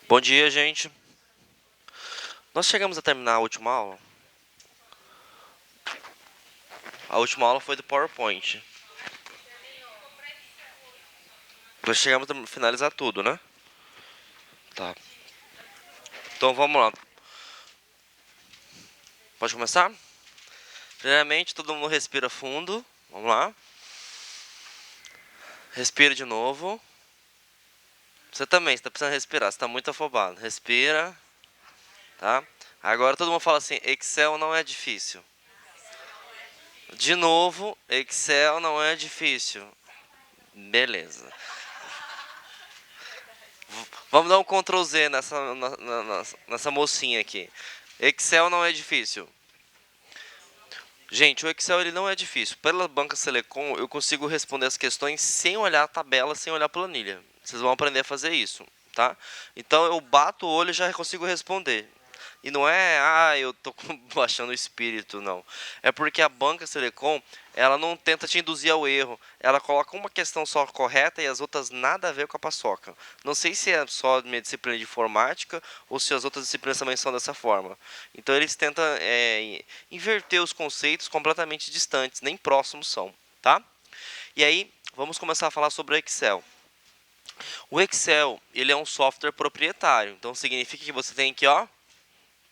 Bom dia, gente. Nós chegamos a terminar a última aula. A última aula foi do PowerPoint. Nós chegamos a finalizar tudo, né? Tá. Então vamos lá. Pode começar? Primeiramente, todo mundo respira fundo. Vamos lá. Respira de novo. Você também, você tá precisando respirar. Você tá muito afobado. Respira. Tá? Agora todo mundo fala assim: Excel não é difícil. De novo, Excel não é difícil. Beleza. Vamos dar um Ctrl Z nessa mocinha aqui. Excel não é difícil. Gente, o Excel ele não é difícil. Pela banca Selecom, eu consigo responder as questões sem olhar a tabela, sem olhar a planilha. Vocês vão aprender a fazer isso, tá? Então eu bato o olho e já consigo responder. E não é, eu tô baixando o espírito, não. É porque a banca Selecom, ela não tenta te induzir ao erro. Ela coloca uma questão só correta e as outras nada a ver com a paçoca. Não sei se é só minha disciplina de informática ou se as outras disciplinas também são dessa forma. Então eles tentam inverter os conceitos completamente distantes, nem próximos são, tá? E aí, vamos começar a falar sobre o Excel. O Excel, ele é um software proprietário, então significa que você tem que,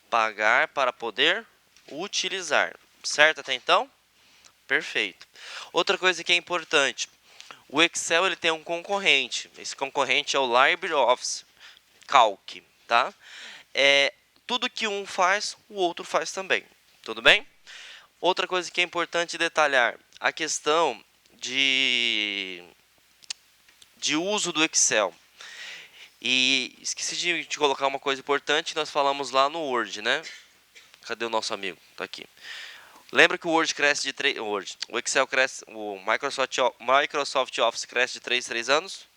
pagar para poder utilizar. Certo até então? Perfeito. Outra coisa que é importante, o Excel ele tem um concorrente. Esse concorrente é o LibreOffice Calc, tá? Tudo que um faz, o outro faz também. Tudo bem? Outra coisa que é importante detalhar, a questão de uso do Excel. E esqueci de colocar uma coisa importante, nós falamos lá no Word, né? Cadê o nosso amigo? Tá aqui. Lembra que o Word cresce de 3, o Excel cresce, o Microsoft Office cresce de 3 em 3 anos?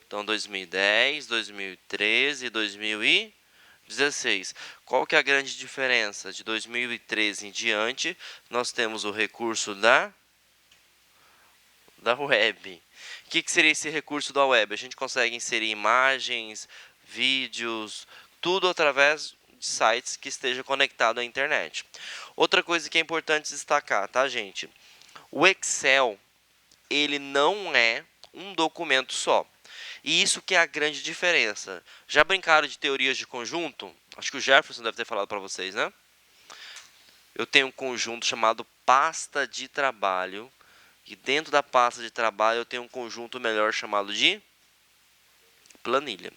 Então 2010, 2013 e 2016. Qual que é a grande diferença? De 2013 em diante, nós temos o recurso da web. O que seria esse recurso da web? A gente consegue inserir imagens, vídeos, tudo através de sites que esteja conectado à internet. Outra coisa que é importante destacar, tá, gente? O Excel, ele não é um documento só. E isso que é a grande diferença. Já brincaram de teorias de conjunto? Acho que o Jefferson deve ter falado para vocês, né? Eu tenho um conjunto chamado pasta de trabalho. E dentro da pasta de trabalho eu tenho um conjunto melhor chamado de planilha.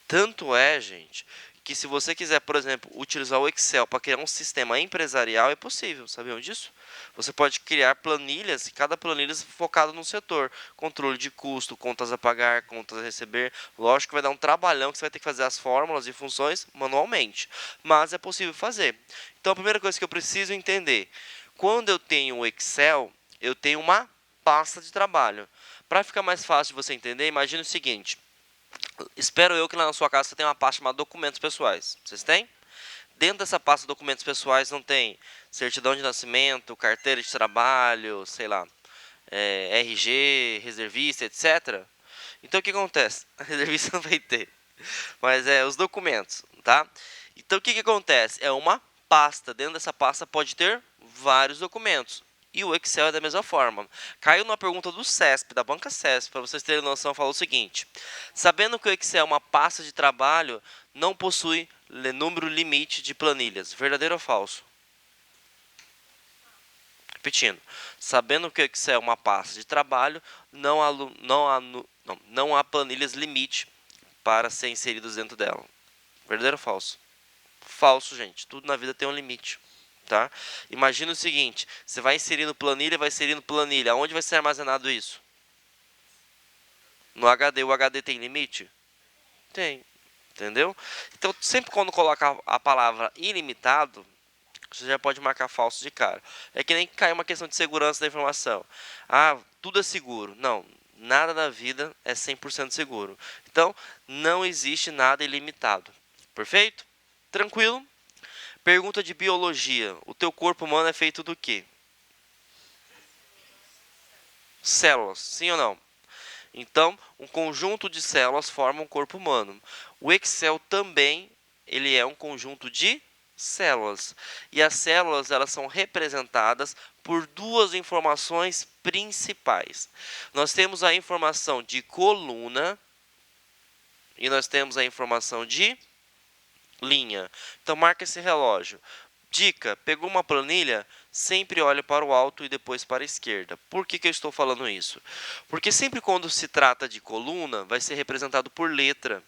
Tanto é, gente, que se você quiser, por exemplo, utilizar o Excel para criar um sistema empresarial, é possível. Sabiam disso? Você pode criar planilhas, cada planilha focada num setor. Controle de custo, contas a pagar, contas a receber. Lógico que vai dar um trabalhão que você vai ter que fazer as fórmulas e funções manualmente. Mas é possível fazer. Então a primeira coisa que eu preciso entender, quando eu tenho o Excel, eu tenho uma pasta de trabalho. Para ficar mais fácil de você entender, imagine o seguinte. Espero eu que lá na sua casa você tenha uma pasta chamada documentos pessoais. Vocês têm? Dentro dessa pasta de documentos pessoais não tem certidão de nascimento, carteira de trabalho, sei lá, RG, reservista, etc. Então o que acontece? A reservista não vai ter, mas os documentos, tá? Então o que acontece? É uma pasta. Dentro dessa pasta pode ter vários documentos. E o Excel é da mesma forma. Caiu numa pergunta do CESP, da banca CESP, para vocês terem noção, falou o seguinte: sabendo que o Excel é uma pasta de trabalho, não possui número limite de planilhas. Verdadeiro ou falso? Repetindo. Sabendo que o Excel é uma pasta de trabalho, não há planilhas limite para ser inseridos dentro dela. Verdadeiro ou falso? Falso, gente. Tudo na vida tem um limite. Tá? Imagina o seguinte: você vai inserindo planilha. Onde vai ser armazenado isso? No HD. O HD tem limite? Tem. Entendeu? Então, sempre quando coloca a palavra ilimitado, você já pode marcar falso de cara. É que nem cai uma questão de segurança da informação. Tudo é seguro. Não, nada na vida é 100% seguro. Então, não existe nada ilimitado. Perfeito? Tranquilo? Pergunta de biologia. O teu corpo humano é feito do quê? Células, sim ou não? Então, um conjunto de células forma um corpo humano. O Excel também ele é um conjunto de células. E as células elas são representadas por duas informações principais. Nós temos a informação de coluna e nós temos a informação de linha. Então marca esse relógio. Dica: pegou uma planilha? Sempre olhe para o alto e depois para a esquerda. Por que eu estou falando isso? Porque sempre quando se trata de coluna, vai ser representado por letra.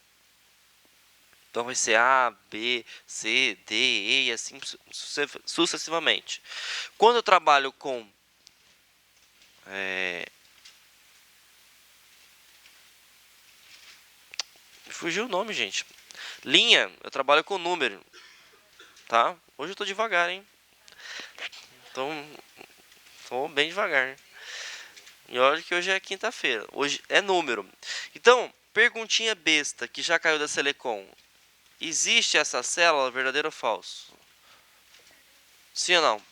Então vai ser A, B, C, D, E e assim sucessivamente. Quando eu trabalho com me fugiu o nome, gente. Linha, eu trabalho com número, tá? Hoje eu tô devagar, hein? Então, tô bem devagar. E olha que hoje é quinta-feira. Hoje é número. Então, perguntinha besta que já caiu da Selecom. Existe essa célula, verdadeiro ou falso? Sim ou não?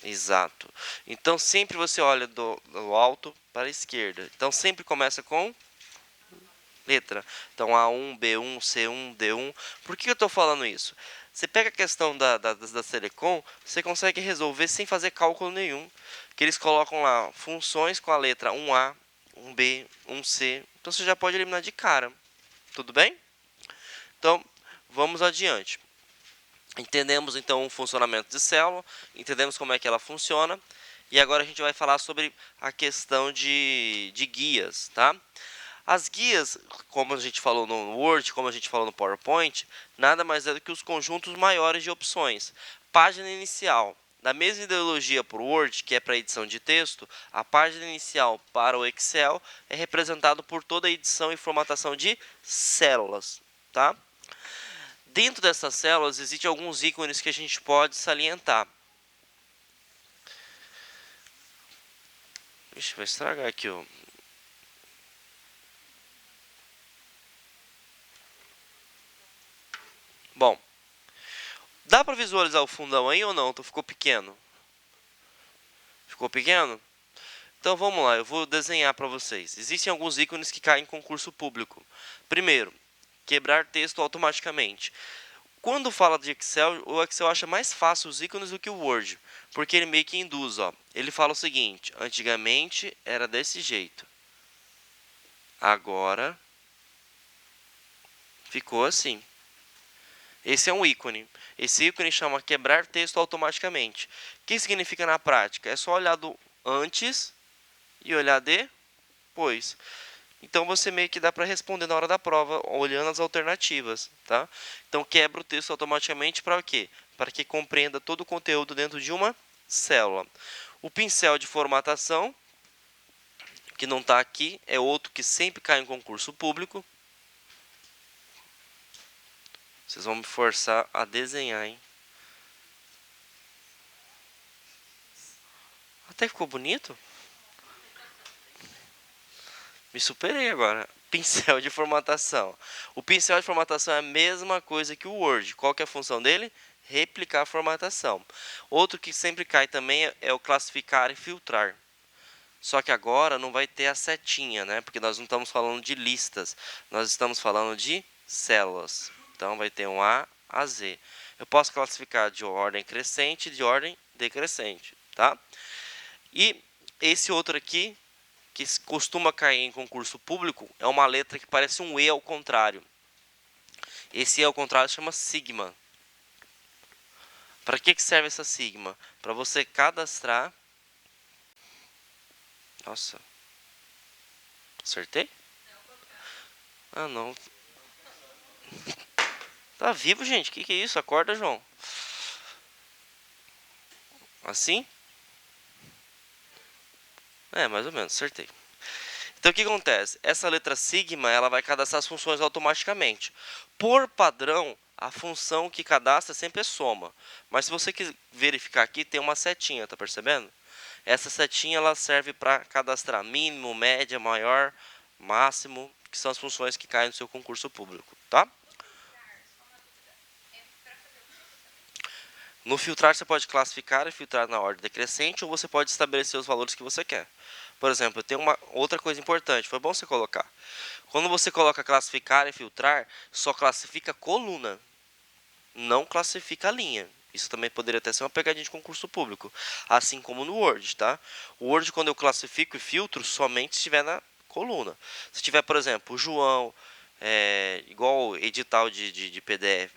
Exato. Então, sempre você olha do alto para a esquerda. Então, sempre começa com letra. Então, A1, B1, C1, D1. Por que eu estou falando isso? Você pega a questão da Telecom, você consegue resolver sem fazer cálculo nenhum. Que eles colocam lá funções com a letra 1A, 1B, 1C. Então, você já pode eliminar de cara. Tudo bem? Então, vamos adiante. Entendemos, então, o funcionamento de célula. Entendemos como é que ela funciona. E agora a gente vai falar sobre a questão de guias, tá? As guias, como a gente falou no Word, como a gente falou no PowerPoint, nada mais é do que os conjuntos maiores de opções. Página inicial. Da mesma ideologia para o Word, que é para edição de texto, a página inicial para o Excel é representado por toda a edição e formatação de células, tá? Dentro dessas células existem alguns ícones que a gente pode salientar. Ixi, vai estragar aqui, ó. Bom, dá para visualizar o fundão aí ou não? Ficou pequeno? Ficou pequeno? Então vamos lá, eu vou desenhar para vocês. Existem alguns ícones que caem em concurso público. Primeiro, quebrar texto automaticamente. Quando fala de Excel, o Excel acha mais fácil os ícones do que o Word, porque ele meio que induz, ó. Ele fala o seguinte: antigamente era desse jeito. Agora ficou assim. Esse é um ícone. Esse ícone chama quebrar texto automaticamente. O que significa na prática? É só olhar do antes e olhar depois. Então você meio que dá para responder na hora da prova olhando as alternativas, tá? Então quebra o texto automaticamente para o quê? Para que compreenda todo o conteúdo dentro de uma célula. O pincel de formatação, que não está aqui, é outro que sempre cai em concurso público. Vocês vão me forçar a desenhar, hein? Até ficou bonito. Me superei agora. Pincel de formatação. O pincel de formatação é a mesma coisa que o Word. Qual que é a função dele? Replicar a formatação. Outro que sempre cai também é o classificar e filtrar. Só que agora não vai ter a setinha, né? Porque nós não estamos falando de listas. Nós estamos falando de células. Então vai ter um A a Z. Eu posso classificar de ordem crescente e de ordem decrescente, tá? E esse outro aqui que costuma cair em concurso público é uma letra que parece um E ao contrário. Esse E ao contrário chama sigma. Para que serve essa sigma? Para você cadastrar. Nossa. Acertei? Ah, não. Tá vivo, gente? Que é isso? Acorda, João. Assim? É, mais ou menos, acertei. Então o que acontece? Essa letra sigma ela vai cadastrar as funções automaticamente. Por padrão, a função que cadastra sempre é soma. Mas se você quiser verificar aqui, tem uma setinha, tá percebendo? Essa setinha ela serve para cadastrar mínimo, média, maior, máximo, que são as funções que caem no seu concurso público, tá? No filtrar você pode classificar e filtrar na ordem decrescente ou você pode estabelecer os valores que você quer. Por exemplo, tem uma outra coisa importante, foi bom você colocar. Quando você coloca classificar e filtrar, só classifica coluna, não classifica a linha. Isso também poderia até ser uma pegadinha de concurso público, assim como no Word, tá? O Word, quando eu classifico e filtro, somente se estiver na coluna. Se tiver, por exemplo, o João, igual edital de PDF,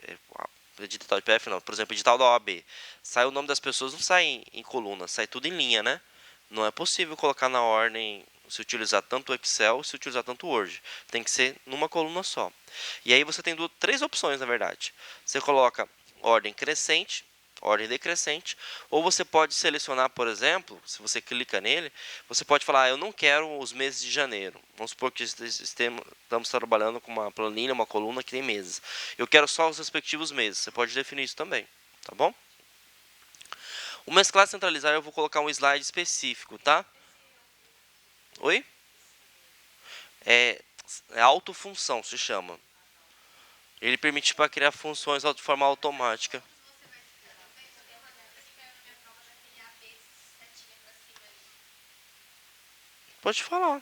edital de PDF não, por exemplo, edital da OAB, sai o nome das pessoas, não sai em coluna, sai tudo em linha, né? Não é possível colocar na ordem, se utilizar tanto o Excel, se utilizar tanto o Word. Tem que ser numa coluna só. E aí você tem três opções, na verdade. Você coloca ordem crescente, ordem decrescente, ou você pode selecionar, por exemplo, se você clica nele, você pode falar, eu não quero os meses de janeiro. Vamos supor que estamos trabalhando com uma planilha, uma coluna que tem meses. Eu quero só os respectivos meses. Você pode definir isso também, tá bom? O mesclar centralizar eu vou colocar um slide específico, tá? Oi? É autofunção, se chama. Ele permite para criar funções de forma automática. Pode falar.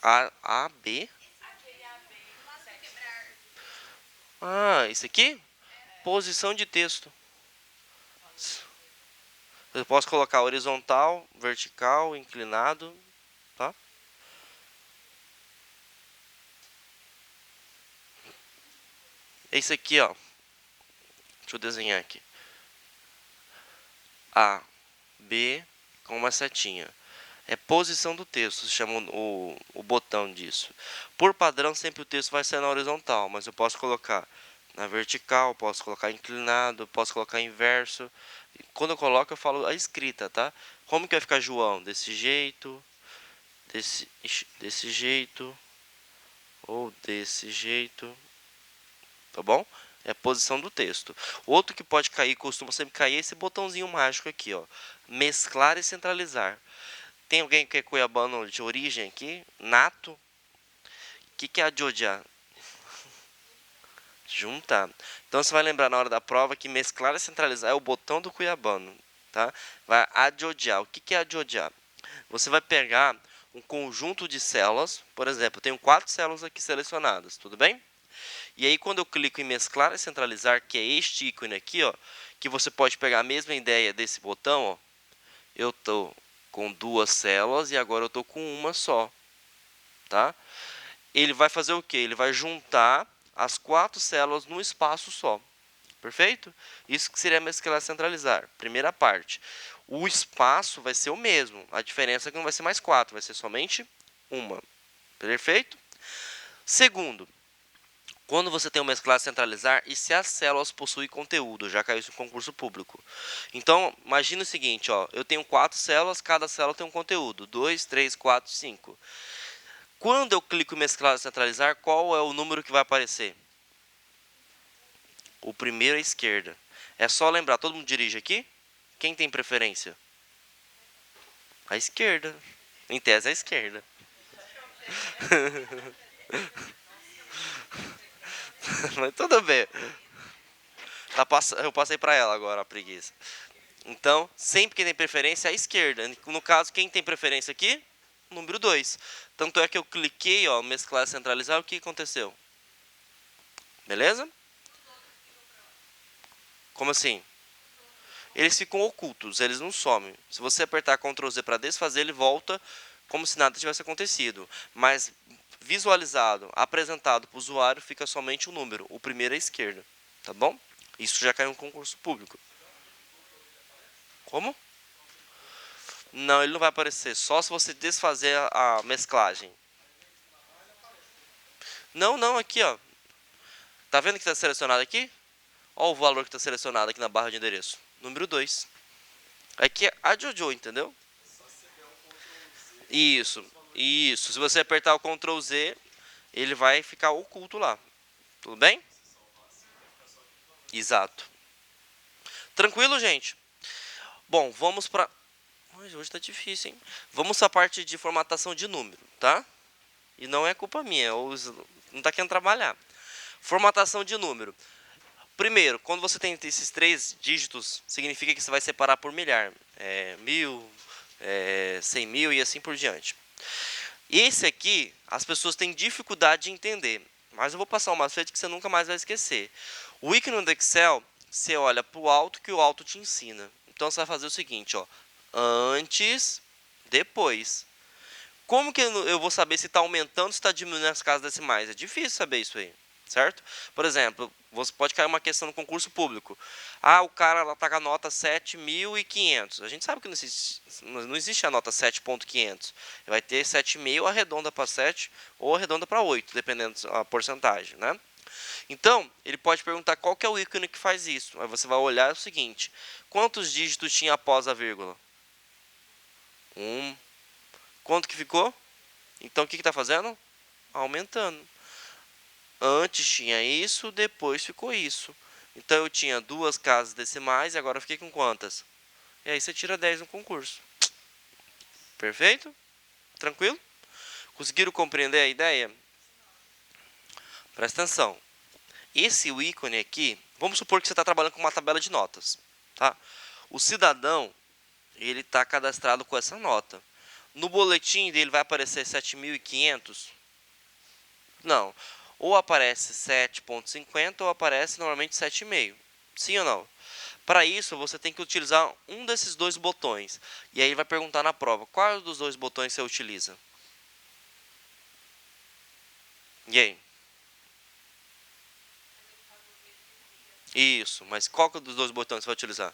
A, B. Ah, isso aqui? Posição de texto. Eu posso colocar horizontal, vertical, inclinado, tá? Esse aqui, ó. Deixa eu desenhar aqui. A, B, com uma setinha. É posição do texto, se chama o botão disso. Por padrão, sempre o texto vai ser na horizontal, mas eu posso colocar na vertical, posso colocar inclinado, posso colocar inverso. Quando eu coloco, eu falo a escrita, tá? Como que vai ficar João? Desse jeito, desse jeito, ou desse jeito, tá bom? É a posição do texto. Outro que pode cair, costuma sempre cair, é esse botãozinho mágico aqui, ó. Mesclar e centralizar. Tem alguém que é cuiabano de origem aqui? Nato? O que é adjodiar? Juntar. Então você vai lembrar na hora da prova que mesclar e centralizar é o botão do cuiabano, tá? Vai adjodiar. O que é adjodiar? Você vai pegar um conjunto de células, por exemplo, eu tenho 4 células aqui selecionadas, tudo bem? E aí quando eu clico em mesclar e centralizar, que é este ícone aqui, ó, que você pode pegar a mesma ideia desse botão, ó, eu tô com 2 células e agora eu tô com uma só, tá? Ele vai fazer o que? Ele vai juntar as 4 células num espaço só. Perfeito? Isso que seria mesclar centralizar. Primeira parte. O espaço vai ser o mesmo. A diferença é que não vai ser mais 4, vai ser somente uma. Perfeito? Segundo, quando você tem o mesclar centralizar e se as células possuem conteúdo, já caiu isso em concurso público. Então, imagina o seguinte, ó, eu tenho 4 células, cada célula tem um conteúdo, 2, 3, 4, 5. Quando eu clico em mesclar e centralizar, qual é o número que vai aparecer? O primeiro à esquerda. É só lembrar, todo mundo dirige aqui? Quem tem preferência? A esquerda. Em tese, a esquerda. Mas tudo bem. Eu passei para ela agora a preguiça. Então, sempre quem tem preferência é a esquerda. No caso, quem tem preferência aqui? Número 2. Tanto é que eu cliquei, ó, mesclar e centralizar, o que aconteceu? Beleza? Como assim? Eles ficam ocultos, eles não somem. Se você apertar Ctrl Z para desfazer, ele volta como se nada tivesse acontecido. Mas visualizado, apresentado para o usuário, fica somente o número, o primeiro à esquerda. Tá bom? Isso já caiu em um concurso público. Como? Não, ele não vai aparecer, só se você desfazer a mesclagem. Não, não, aqui, ó. Tá vendo que está selecionado aqui? Olha o valor que está selecionado aqui na barra de endereço. Número 2. Aqui é a Jojo, entendeu? Isso, isso. Se você apertar o Ctrl Z, ele vai ficar oculto lá. Tudo bem? Exato. Tranquilo, gente? Bom, vamos para... Hoje tá difícil, hein? Vamos para a parte de formatação de número, tá? E não é culpa minha, não tá querendo trabalhar. Formatação de número. Primeiro, quando você tem esses 3 dígitos, significa que você vai separar por milhar. 1000, 100 mil e assim por diante. Esse aqui, as pessoas têm dificuldade de entender, mas eu vou passar um macete que você nunca mais vai esquecer. O ícone do Excel, você olha para o alto que o alto te ensina. Então, você vai fazer o seguinte, ó, antes, depois. Como que eu vou saber se está aumentando ou se está diminuindo as casas decimais? É difícil saber isso aí, certo? Por exemplo, você pode cair uma questão no concurso público. Ah, o cara está com a nota 7.500. A gente sabe que não existe a nota 7.500. Vai ter 7,5, arredonda para 7 ou arredonda para 8, dependendo da porcentagem, né? Então, ele pode perguntar qual que é o ícone que faz isso. Aí você vai olhar o seguinte, quantos dígitos tinha após a vírgula? 1. Quanto que ficou? Então, o que está fazendo? Aumentando. Antes tinha isso, depois ficou isso. Então, eu tinha 2 casas decimais e agora eu fiquei com quantas? E aí você tira 10 no concurso. Perfeito? Tranquilo? Conseguiram compreender a ideia? Presta atenção. Esse ícone aqui, vamos supor que você está trabalhando com uma tabela de notas. Tá? O cidadão, ele está cadastrado com essa nota. No boletim dele vai aparecer 7.500? Não. Ou aparece 7,50 ou aparece normalmente 7,5. Sim ou não? Para isso, você tem que utilizar um desses dois botões. E aí ele vai perguntar na prova, qual dos dois botões você utiliza? E aí? Isso, mas qual dos dois botões você vai utilizar?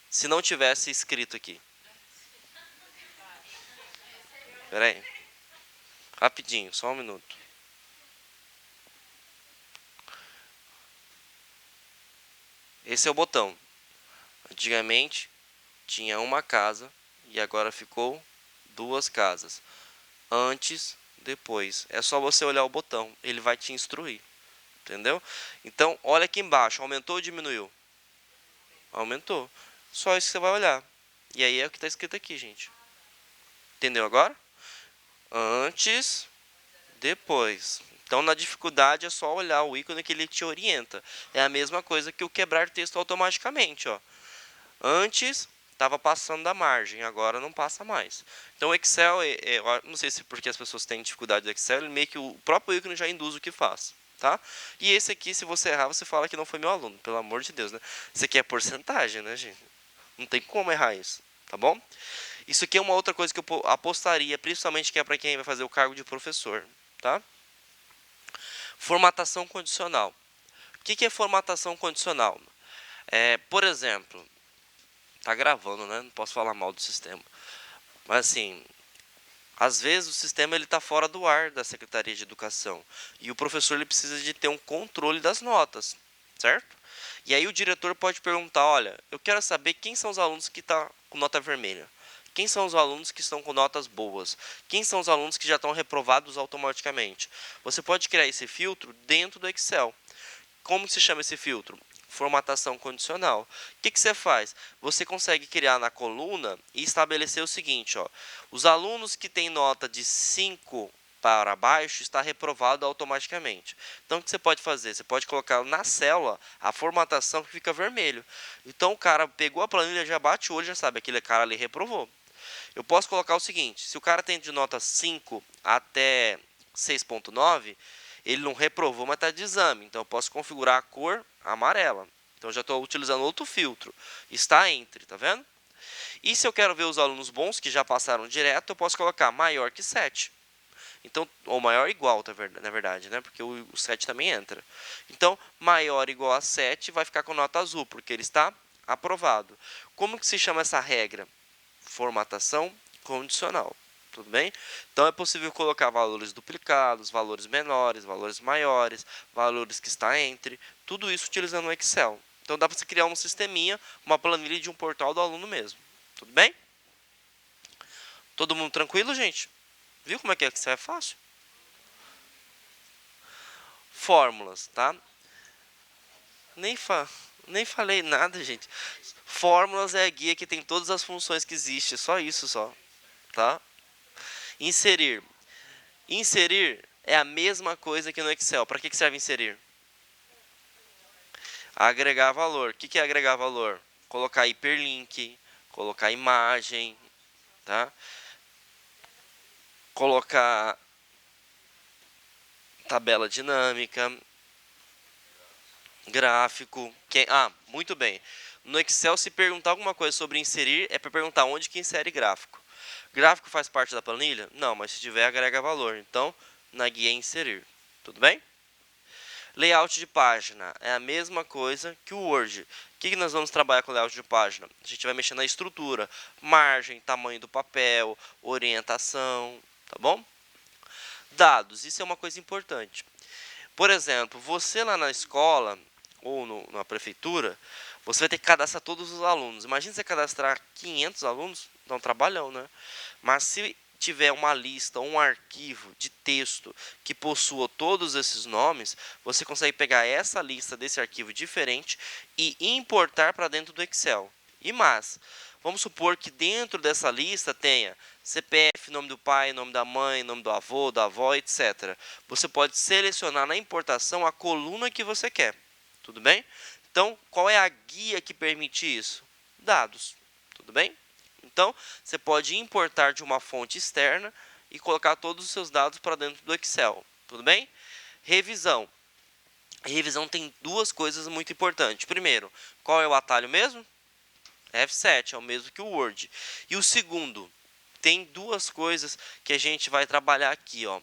Se não tivesse escrito aqui. Espera aí. Rapidinho, só um minuto. Esse é o botão. Antigamente tinha uma casa e agora ficou 2 casas. Antes, depois. É só você olhar o botão, ele vai te instruir. Entendeu? Então, olha aqui embaixo, aumentou ou diminuiu? Aumentou. Só isso que você vai olhar. E aí é o que está escrito aqui, gente. Entendeu agora? Antes, depois. Então, na dificuldade, é só olhar o ícone que ele te orienta. É a mesma coisa que o quebrar texto automaticamente. Ó. Antes, estava passando da margem, agora não passa mais. Então, o Excel, não sei se porque as pessoas têm dificuldade do Excel, ele meio que o próprio ícone já induz o que faz. Tá? E esse aqui, se você errar, você fala que não foi meu aluno, pelo amor de Deus, né? Isso aqui é porcentagem, né, gente? Não tem como errar isso, tá bom? Isso aqui é uma outra coisa que eu apostaria, principalmente que é para quem vai fazer o cargo de professor, tá? Formatação condicional. O que é formatação condicional? Por exemplo, tá gravando, né? Não posso falar mal do sistema. Mas assim, às vezes o sistema ele está fora do ar da Secretaria de Educação e o professor ele precisa de ter um controle das notas, certo? E aí o diretor pode perguntar, olha, eu quero saber quem são os alunos que estão com nota vermelha. Quem são os alunos que estão com notas boas? Quem são os alunos que já estão reprovados automaticamente? Você pode criar esse filtro dentro do Excel. Como se chama esse filtro? Formatação condicional. O que você faz? Você consegue criar na coluna e estabelecer o seguinte, ó, os alunos que têm nota de 5 para baixo está reprovado automaticamente. Então, o que você pode fazer? Você pode colocar na célula a formatação que fica vermelho. Então, o cara pegou a planilha, já bate o olho, já sabe, aquele cara ali reprovou. Eu posso colocar o seguinte, se o cara tem de nota 5 até 6,9, ele não reprovou, mas está de exame. Então, eu posso configurar a cor amarela. Então, já estou utilizando outro filtro. Está entre, tá vendo? E se eu quero ver os alunos bons, que já passaram direto, eu posso colocar maior que 7. Então, ou maior ou igual, na verdade, né? Porque o 7 também entra. Então, maior ou igual a 7 vai ficar com nota azul, porque ele está aprovado. Como que se chama essa regra? Formatação condicional. Tudo bem? Então, é possível colocar valores duplicados, valores menores, valores maiores, valores que está entre, tudo isso utilizando o Excel. Então, dá para você criar um sisteminha, uma planilha de um portal do aluno mesmo. Tudo bem? Todo mundo tranquilo, gente? Viu como é que Excel é fácil? Fórmulas, tá? Nem, nem falei nada, gente. Fórmulas é a guia que tem todas as funções que existem, só isso só, tá? Inserir. Inserir é a mesma coisa que no Excel. Para que serve inserir? Agregar valor. O que é agregar valor? Colocar hiperlink, colocar imagem, tá? Colocar tabela dinâmica, gráfico. Muito bem. No Excel, se perguntar alguma coisa sobre inserir, é para perguntar onde que insere gráfico. Gráfico faz parte da planilha? Não, mas se tiver, agrega valor. Então, na guia inserir. Tudo bem? Layout de página é a mesma coisa que o Word. O que nós vamos trabalhar com layout de página? A gente vai mexer na estrutura, margem, tamanho do papel, orientação, tá bom? Dados, isso é uma coisa importante. Por exemplo, você lá na escola ou na prefeitura, você vai ter que cadastrar todos os alunos. Imagina você cadastrar 500 alunos, dá um trabalhão, né? Mas se tiver uma lista ou um arquivo de texto que possua todos esses nomes, você consegue pegar essa lista desse arquivo diferente e importar para dentro do Excel. E mais, vamos supor que dentro dessa lista tenha CPF, nome do pai, nome da mãe, nome do avô, da avó, etc. Você pode selecionar na importação a coluna que você quer. Tudo bem? Então, qual é a guia que permite isso? Dados. Tudo bem? Então, você pode importar de uma fonte externa e colocar todos os seus dados para dentro do Excel. Tudo bem? Revisão. Revisão tem duas coisas muito importantes. Primeiro, qual é o atalho mesmo? F7, é o mesmo que o Word. E o segundo, tem duas coisas que a gente vai trabalhar aqui. Ó.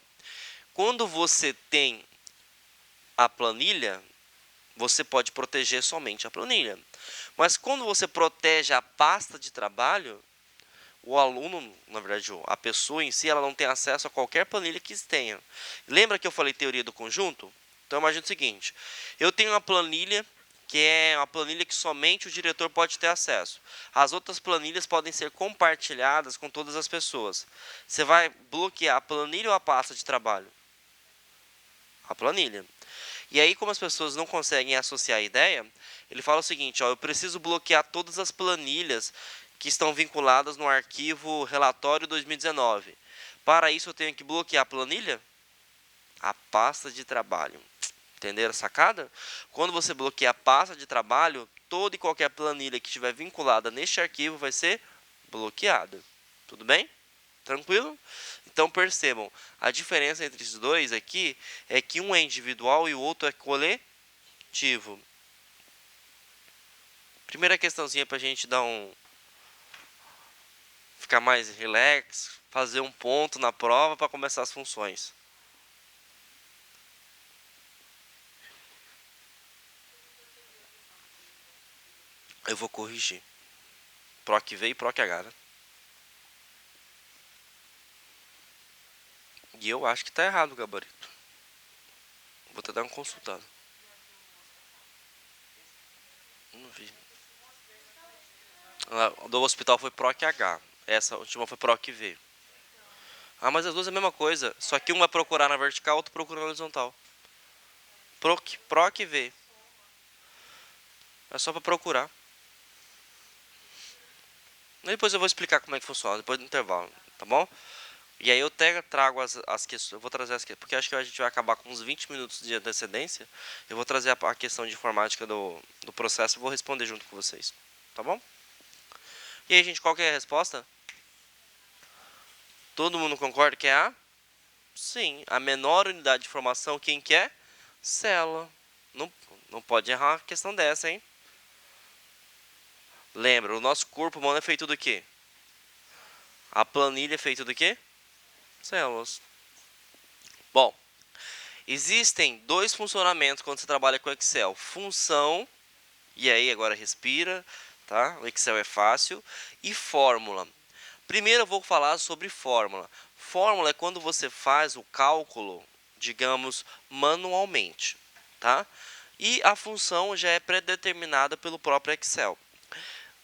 Quando você tem a planilha, você pode proteger somente a planilha. Mas quando você protege a pasta de trabalho, o aluno, na verdade, a pessoa em si, ela não tem acesso a qualquer planilha que tenha. Lembra que eu falei teoria do conjunto? Então, imagine o seguinte. Eu tenho uma planilha que é uma planilha que somente o diretor pode ter acesso. As outras planilhas podem ser compartilhadas com todas as pessoas. Você vai bloquear a planilha ou a pasta de trabalho? A planilha. E aí, como as pessoas não conseguem associar a ideia, ele fala o seguinte, ó, eu preciso bloquear todas as planilhas que estão vinculadas no arquivo relatório 2019. Para isso, eu tenho que bloquear a planilha? A pasta de trabalho. Entenderam a sacada? Quando você bloqueia a pasta de trabalho, toda e qualquer planilha que estiver vinculada neste arquivo vai ser bloqueada. Tudo bem? Tranquilo? Então percebam, a diferença entre esses dois aqui é que um é individual e o outro é coletivo. Primeira questãozinha para a gente dar ficar mais relax, fazer um ponto na prova para começar as funções. Eu vou corrigir. Proc V e Proc H, né? E eu acho que está errado o gabarito. Vou até dar uma consultada. Não vi. A do hospital foi Proc H. Essa última foi Proc V. Ah, mas as duas é a mesma coisa. Só que um vai procurar na vertical, outro procura na horizontal. Proc V. É só para procurar. E depois eu vou explicar como é que funciona, depois do intervalo, tá bom? E aí eu até trago as questões, eu vou trazer as questões, porque acho que a gente vai acabar com uns 20 minutos de antecedência. Eu vou trazer a questão de informática do processo e vou responder junto com vocês, tá bom? E aí, gente, qual que é a resposta? Todo mundo concorda que é a? Sim, a menor unidade de informação, quem que é? Célula. Não pode errar uma questão dessa, hein? Lembra, o nosso corpo humano é feito do quê? A planilha é feita do quê? Células. Bom, existem dois funcionamentos quando você trabalha com Excel. Função, e aí agora respira, tá? O Excel é fácil. E fórmula. Primeiro eu vou falar sobre fórmula. Fórmula é quando você faz o cálculo, digamos, manualmente, tá? E a função já é predeterminada pelo próprio Excel.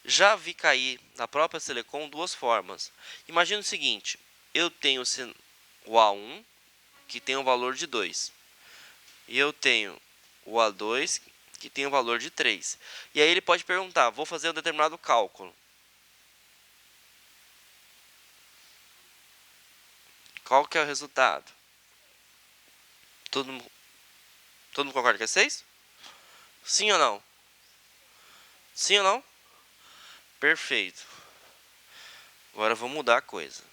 Já vi cair na própria Selecom duas formas. Imagina o seguinte, eu tenho o A1, que tem um valor de 2. E eu tenho o A2, que tem um valor de 3. E aí ele pode perguntar, vou fazer um determinado cálculo. Qual que é o resultado? Todo mundo concorda que é 6? Sim ou não? Sim ou não? Perfeito. Agora eu vou mudar a coisa.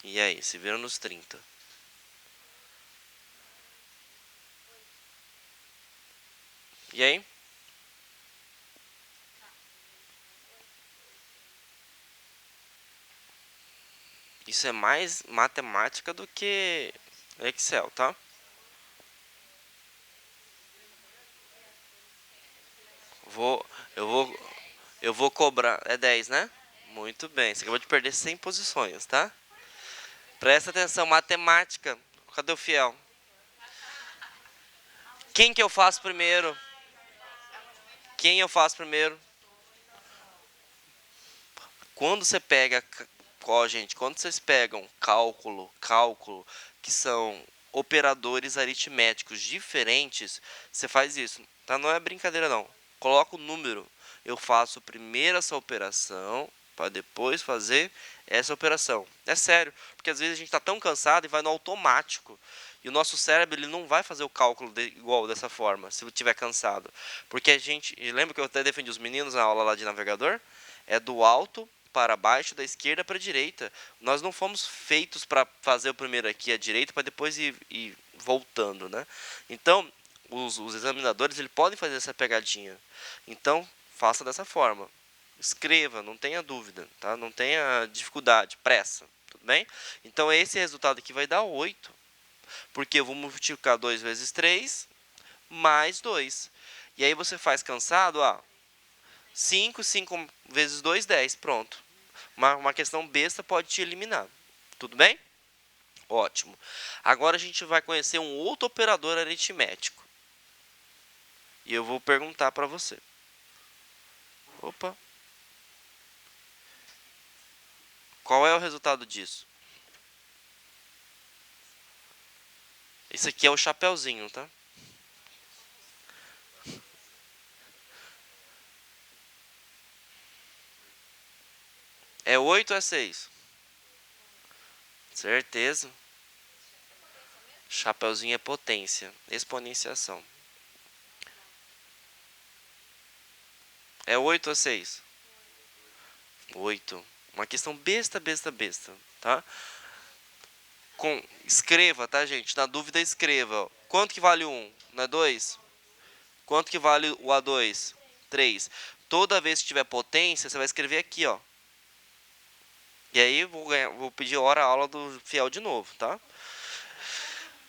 E aí, se viram nos 30? E aí? Isso é mais matemática do que Excel, tá? Vou, eu vou, eu vou cobrar. É 10, né? Muito bem. Você acabou de perder 100 posições, tá? Presta atenção, matemática. Cadê o fiel? Quem que eu faço primeiro? Quem eu faço primeiro? Quando você pega, ó, gente, quando vocês pegam cálculo, que são operadores aritméticos diferentes, você faz isso, tá? Não é brincadeira não. Coloca o número. Eu faço primeiro essa operação para depois fazer essa operação. É sério, porque às vezes a gente está tão cansado e vai no automático. E o nosso cérebro ele não vai fazer o cálculo igual dessa forma, se eu estiver cansado. Porque a gente, lembra que eu até defendi os meninos na aula lá de navegador? É do alto para baixo, da esquerda para a direita. Nós não fomos feitos para fazer o primeiro aqui à direita para depois ir voltando, né? Então, os examinadores ele podem fazer essa pegadinha. Então, faça dessa forma. Escreva, não tenha dúvida, tá? Não tenha dificuldade, pressa, tudo bem? Então, esse resultado aqui vai dar 8, porque eu vou multiplicar 2 vezes 3 mais 2. E aí você faz cansado, 5 vezes 2, 10. Pronto. Uma questão besta pode te eliminar. Tudo bem? Ótimo. Agora a gente vai conhecer um outro operador aritmético. E eu vou perguntar para você. Opa. Qual é o resultado disso? Esse aqui é o chapeuzinho, tá? É 8 ou é 6? Certeza. Chapeuzinho é potência. Exponenciação. É 8 ou 6? 8. Uma questão besta, tá? Escreva, tá, gente? Na dúvida, escreva. Quanto que vale o 1? Não é 2? Quanto que vale o A2? 3. Toda vez que tiver potência, você vai escrever aqui, ó. E aí vou pedir hora aula do fiel de novo, tá?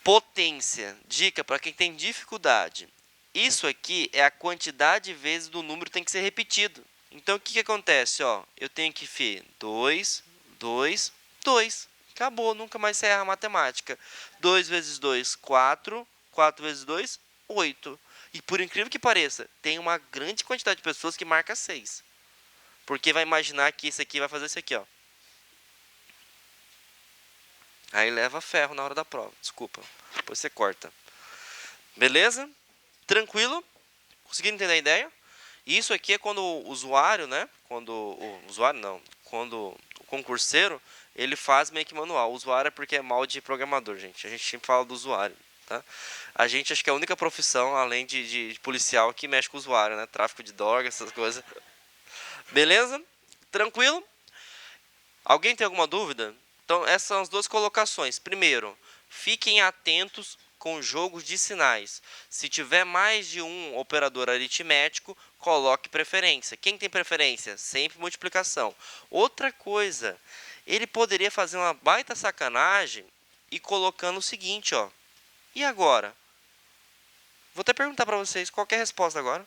Potência. Dica para quem tem dificuldade. Isso aqui é a quantidade de vezes do número tem que ser repetido. Então o que, que acontece? Ó, eu tenho que ver 2, 2, 2. Acabou, nunca mais você erra a matemática. 2 vezes 2, 4. 4 vezes 2, 8. E por incrível que pareça, tem uma grande quantidade de pessoas que marca 6. Porque vai imaginar que isso aqui vai fazer isso aqui, ó. Aí leva ferro na hora da prova. Desculpa. Depois você corta. Beleza? Tranquilo? Conseguiram entender a ideia? Isso aqui é quando o usuário, né? Quando o usuário não, quando o concurseiro, ele faz meio que manual. O usuário é porque é mal de programador, gente. A gente sempre fala do usuário, tá? A gente acho que é a única profissão, além de policial, que mexe com o usuário, né? Tráfico de drogas, essas coisas. Beleza? Tranquilo? Alguém tem alguma dúvida? Então, essas são as duas colocações. Primeiro, fiquem atentos com jogos de sinais. Se tiver mais de um operador aritmético, coloque preferência. Quem tem preferência? Sempre multiplicação. Outra coisa, ele poderia fazer uma baita sacanagem e colocando o seguinte, ó. E agora? Vou até perguntar para vocês qual é a resposta agora.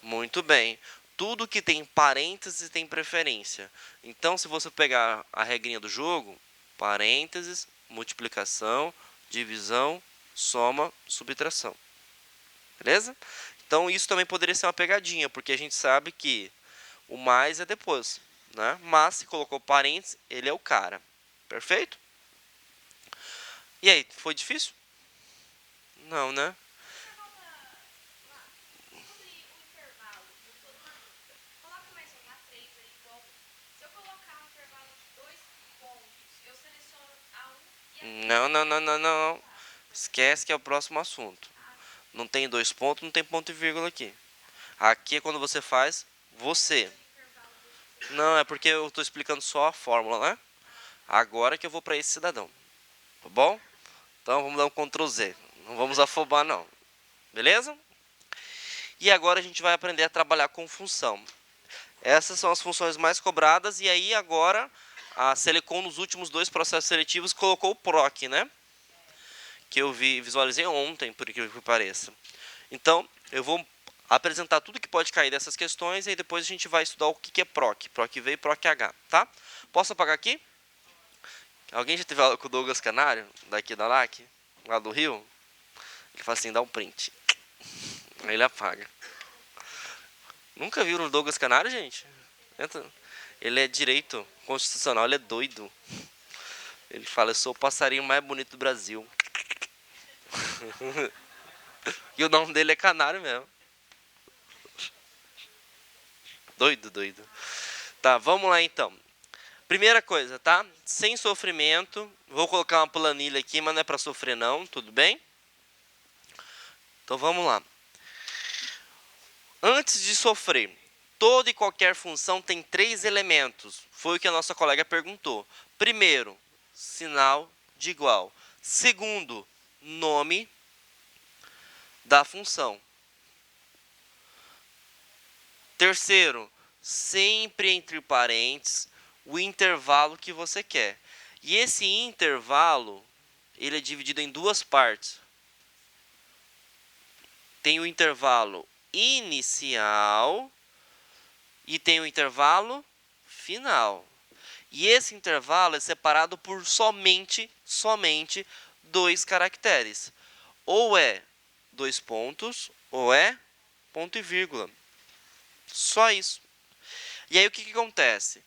Muito bem. Tudo que tem parênteses tem preferência. Então, se você pegar a regrinha do jogo, parênteses, multiplicação, divisão, soma, subtração. Beleza? Então, isso também poderia ser uma pegadinha, porque a gente sabe que o mais é depois, né? Mas se colocou parênteses, ele é o cara. Perfeito? E aí, foi difícil? Não, né? Não, não, não, não, não. Esquece que é o próximo assunto. Não tem dois pontos, não tem ponto e vírgula aqui. Aqui é quando você faz você. Não, é porque eu estou explicando só a fórmula, né? Agora que eu vou para esse cidadão. Tá bom? Então vamos dar um Ctrl Z. Não vamos afobar não. Beleza? E agora a gente vai aprender a trabalhar com função. Essas são as funções mais cobradas. E aí agora a Selecom nos últimos 2 processos seletivos colocou o PROC, né? Que eu visualizei ontem, por incrível que pareça. Então eu vou apresentar tudo que pode cair dessas questões e depois a gente vai estudar o que é PROC. PROC V e PROC H, tá? Posso apagar aqui? Alguém já teve aula com o Douglas Canário, daqui da LAC, lá do Rio? Ele fala assim, dá um print. Aí ele apaga. Nunca viram o Douglas Canário, gente? Ele é direito constitucional, ele é doido. Ele fala, eu sou o passarinho mais bonito do Brasil. E o nome dele é Canário mesmo. Doido, doido. Tá, vamos lá então. Primeira coisa, tá? Sem sofrimento. Vou colocar uma planilha aqui, mas não é para sofrer não, tudo bem? Então vamos lá. Antes de sofrer, toda e qualquer função tem 3 elementos. Foi o que a nossa colega perguntou. Primeiro, sinal de igual. Segundo, nome da função. Terceiro, sempre entre parênteses, o intervalo que você quer. E esse intervalo, ele é dividido em 2 partes. Tem o intervalo inicial e tem o intervalo final. E esse intervalo é separado por somente 2 caracteres. Ou é 2 pontos, ou é ponto e vírgula. Só isso. E aí o que acontece?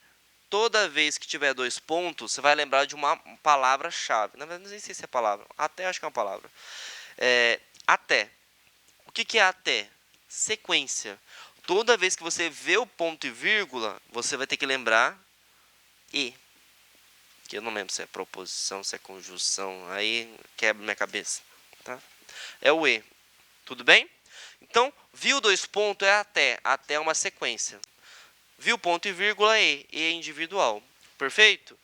Toda vez que tiver 2 pontos, você vai lembrar de uma palavra-chave. Na verdade, não sei se é palavra. Até acho que é uma palavra. Até. O que é até? Sequência. Toda vez que você vê o ponto e vírgula, você vai ter que lembrar e. Que eu não lembro se é proposição, se é conjunção. Aí quebra minha cabeça. Tá? É o e. Tudo bem? Então, viu 2 pontos é até. Até é uma sequência. Viu ponto e vírgula e. E é individual. Perfeito?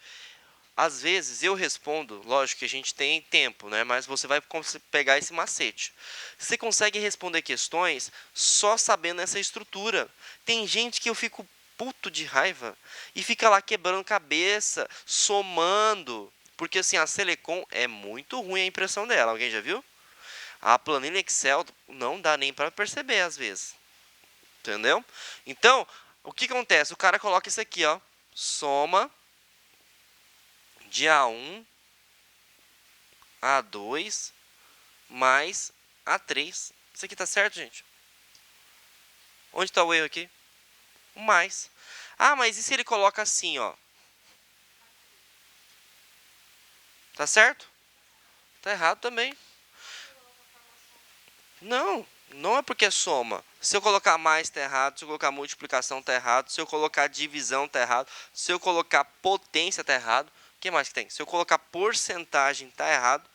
Às vezes eu respondo, lógico que a gente tem tempo, né? Mas você vai pegar esse macete. Você consegue responder questões só sabendo essa estrutura. Tem gente que eu fico puto de raiva e fica lá quebrando cabeça, somando. Porque assim, a Selecom é muito ruim a impressão dela. Alguém já viu? A planilha Excel não dá nem para perceber às vezes. Entendeu? Então, o que acontece? O cara coloca isso aqui, ó. Soma de A1, A2 mais A3. Isso aqui tá certo, gente? Onde está o erro aqui? O mais. Ah, mas e se ele coloca assim, ó? Tá certo? Tá errado também. Não, não é porque é soma. Se eu colocar mais, tá errado. Se eu colocar multiplicação, tá errado. Se eu colocar divisão, tá errado. Se eu colocar potência, tá errado. O que mais que tem? Se eu colocar porcentagem, tá errado.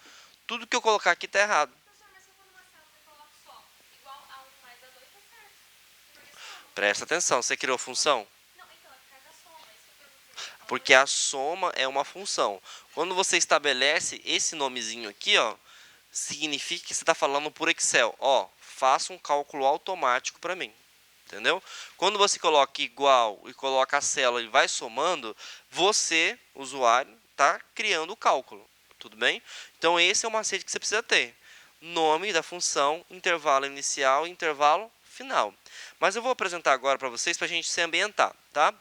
Tudo que eu colocar aqui tá errado. Presta atenção, você criou função? Porque a soma é uma função. Quando você estabelece esse nomezinho aqui, ó, significa que você está falando por Excel. Ó, faça um cálculo automático para mim. Entendeu? Quando você coloca igual e coloca a célula e vai somando, você, usuário, está criando o cálculo. Tudo bem? Então, esse é o macete que você precisa ter. Nome da função, intervalo inicial e intervalo final. Mas eu vou apresentar agora para vocês para a gente se ambientar, tá?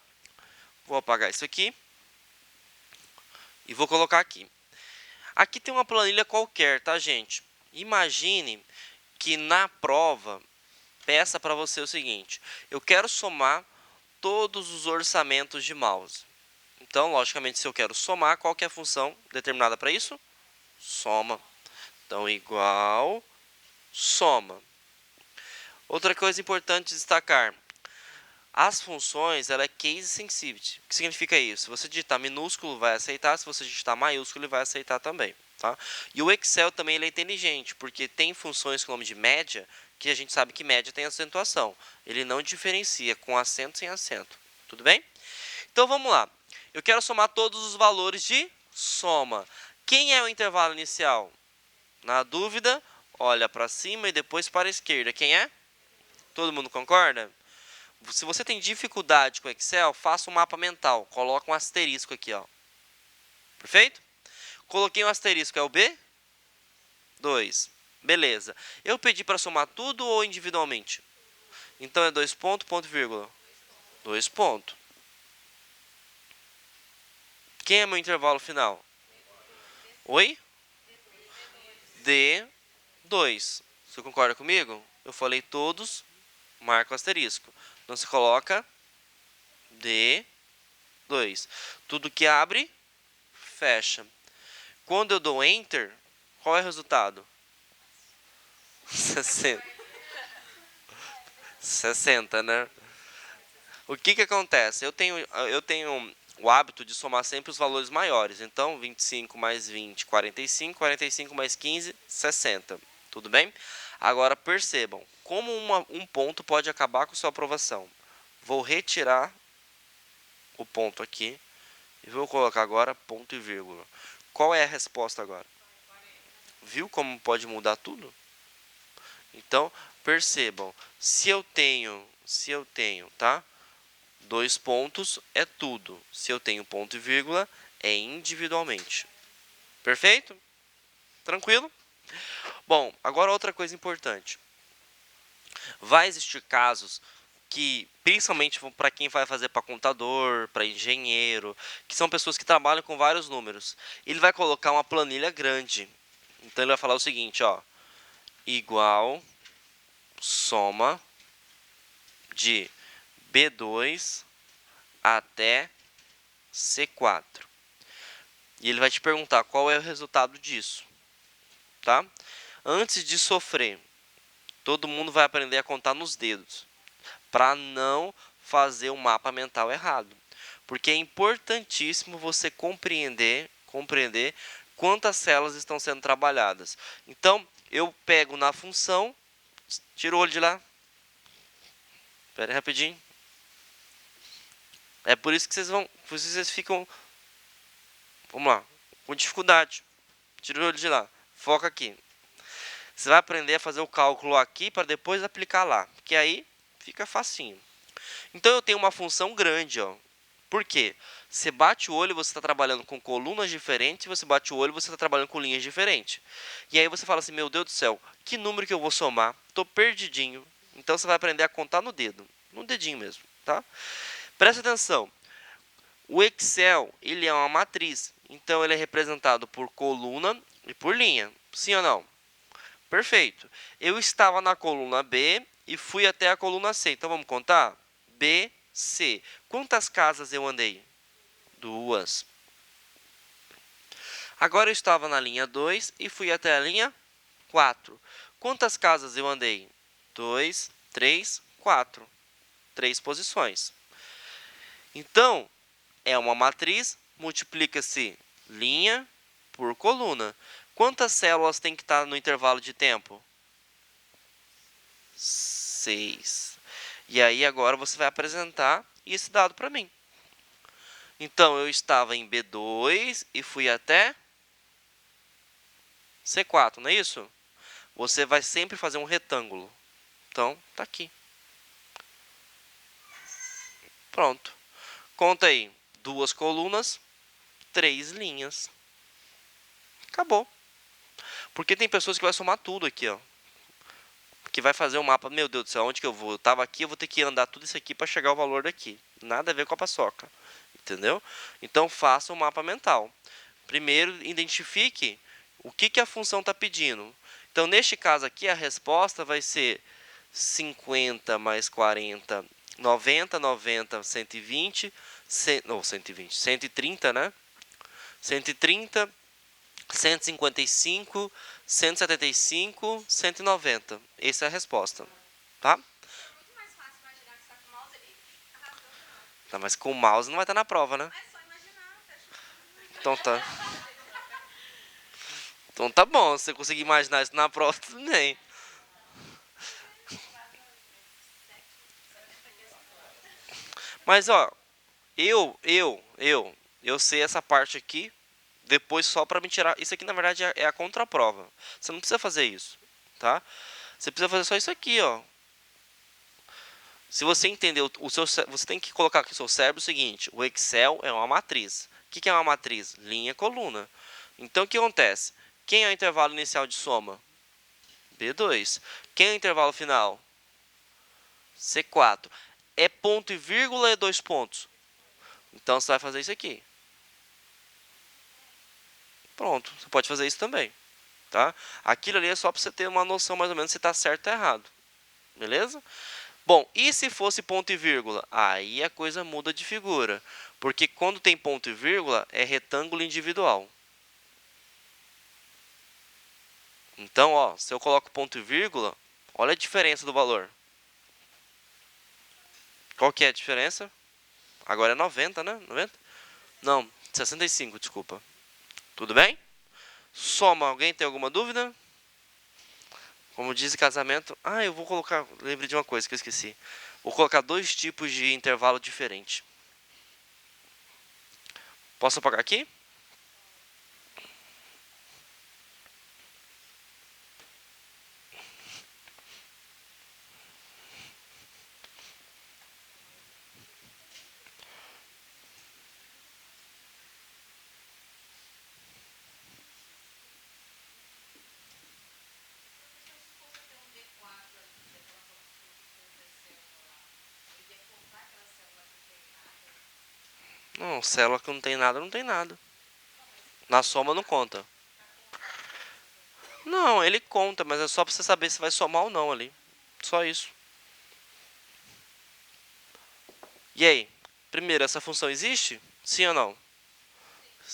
Vou apagar isso aqui e vou colocar aqui. Aqui tem uma planilha qualquer, tá, gente? Imagine que na prova peça para você o seguinte: eu quero somar todos os orçamentos de mouse. Então, logicamente, se eu quero somar, qual que é a função determinada para isso? Soma. Então, igual soma. Outra coisa importante destacar: as funções, ela é case sensitive. O que significa isso? Se você digitar minúsculo, vai aceitar. Se você digitar maiúsculo, ele vai aceitar também. Tá? E o Excel também ele é inteligente, porque tem funções com o nome de média, que a gente sabe que média tem acentuação. Ele não diferencia com acento sem acento. Tudo bem? Então vamos lá. Eu quero somar todos os valores de soma. Quem é o intervalo inicial? Na dúvida, olha para cima e depois para a esquerda. Quem é? Todo mundo concorda? Se você tem dificuldade com Excel, faça um mapa mental. Coloca um asterisco aqui, ó. Perfeito? Coloquei um asterisco, é o B? 2. Beleza. Eu pedi para somar tudo ou individualmente? Então é 2 ponto, ponto, vírgula. 2 pontos. Quem é meu intervalo final? Oi? D2. Você concorda comigo? Eu falei todos, marca o asterisco. Então você coloca D2. Tudo que abre, fecha. Quando eu dou Enter, qual é o resultado? 60. 60, né? O que acontece? Eu tenho o hábito de somar sempre os valores maiores. Então, 25 mais 20, 45. 45 mais 15, 60. Tudo bem? Agora, percebam, como um ponto pode acabar com sua aprovação. Vou retirar o ponto aqui e vou colocar agora ponto e vírgula. Qual é a resposta agora? Viu como pode mudar tudo? Então, percebam, se eu tenho, tá? 2 pontos é tudo. Se eu tenho ponto e vírgula, é individualmente. Perfeito? Tranquilo? Bom, agora outra coisa importante. Vai existir casos que, principalmente para quem vai fazer para contador, para engenheiro, que são pessoas que trabalham com vários números. Ele vai colocar uma planilha grande. Então ele vai falar o seguinte, ó, igual soma de B2 até C4. E ele vai te perguntar qual é o resultado disso, tá? Antes de sofrer, todo mundo vai aprender a contar nos dedos, para não fazer o mapa mental errado. Porque é importantíssimo você compreender quantas células estão sendo trabalhadas. Então, eu pego na função, tiro o olho de lá. Espera aí rapidinho. É por isso que vocês ficam, vamos lá, com dificuldade. Tira o olho de lá. Foca aqui. Você vai aprender a fazer o cálculo aqui para depois aplicar lá. Que aí fica facinho. Então eu tenho uma função grande, ó. Por quê? Você bate o olho e você está trabalhando com colunas diferentes, você bate o olho e você está trabalhando com linhas diferentes. E aí você fala assim, meu Deus do céu, que número que eu vou somar? Estou perdidinho. Então você vai aprender a contar no dedo. No dedinho mesmo, tá? Presta atenção. O Excel, ele é uma matriz. Então ele é representado por coluna e por linha. Sim ou não? Perfeito. Eu estava na coluna B e fui até a coluna C. Então vamos contar? B, C. Quantas casas eu andei? 2. Agora eu estava na linha 2 e fui até a linha 4. Quantas casas eu andei? 2, 3, 4. 3 posições. Então, é uma matriz, multiplica-se linha por coluna. Quantas células tem que estar no intervalo de tempo? 6. E aí agora você vai apresentar esse dado para mim. Então, eu estava em B2 e fui até C4, não é isso? Você vai sempre fazer um retângulo. Então, tá aqui. Pronto. Conta aí. 2 colunas, 3 linhas. Acabou. Porque tem pessoas que vai somar tudo aqui, ó. Que vai fazer o mapa. Meu Deus do céu, onde que eu vou? Eu tava aqui, eu vou ter que andar tudo isso aqui para chegar ao valor daqui. Nada a ver com a paçoca. Entendeu? Então, faça o mapa mental. Primeiro, identifique o que a função está pedindo. Então, neste caso aqui, a resposta vai ser 50 mais 40, 90, 90, 120, 130, né? 130, 155, 175, 190. Essa é a resposta, tá? Muito mais fácil imaginar que você está com o mouse ali. Tá, mas com o mouse não vai estar na prova, né? É só imaginar. Então tá. Então tá bom, se você conseguir imaginar isso na prova, tudo bem. Mas ó, eu sei essa parte aqui, depois só para me tirar. Isso aqui na verdade é a contraprova. Você não precisa fazer isso, tá? Você precisa fazer só isso aqui, ó. Se você entendeu o seu, você tem que colocar aqui no seu cérebro o seguinte: o Excel é uma matriz. O que é uma matriz? Linha, coluna. Então o que acontece? Quem é o intervalo inicial de soma? B2. Quem é o intervalo final? C4. É ponto e vírgula ou é dois pontos? Então você vai fazer isso aqui. Pronto, você pode fazer isso também, tá? Aquilo ali é só para você ter uma noção mais ou menos se está certo ou errado, beleza? Bom, e se fosse ponto e vírgula? Aí a coisa muda de figura, porque quando tem ponto e vírgula é retângulo individual. Então, ó, se eu coloco ponto e vírgula, olha a diferença do valor. Qual que é a diferença? Agora é 90, né? 90? Não, 65, desculpa. Tudo bem? Soma, alguém tem alguma dúvida? Como diz casamento. Ah, eu vou colocar. Lembrei de uma coisa que eu esqueci. Vou colocar dois tipos de intervalo diferente. Posso apagar aqui? Não, célula que não tem nada, não tem nada. Na soma não conta. Não, ele conta, mas é só pra você saber se vai somar ou não ali. Só isso. E aí? Primeiro, essa função existe? Sim ou não?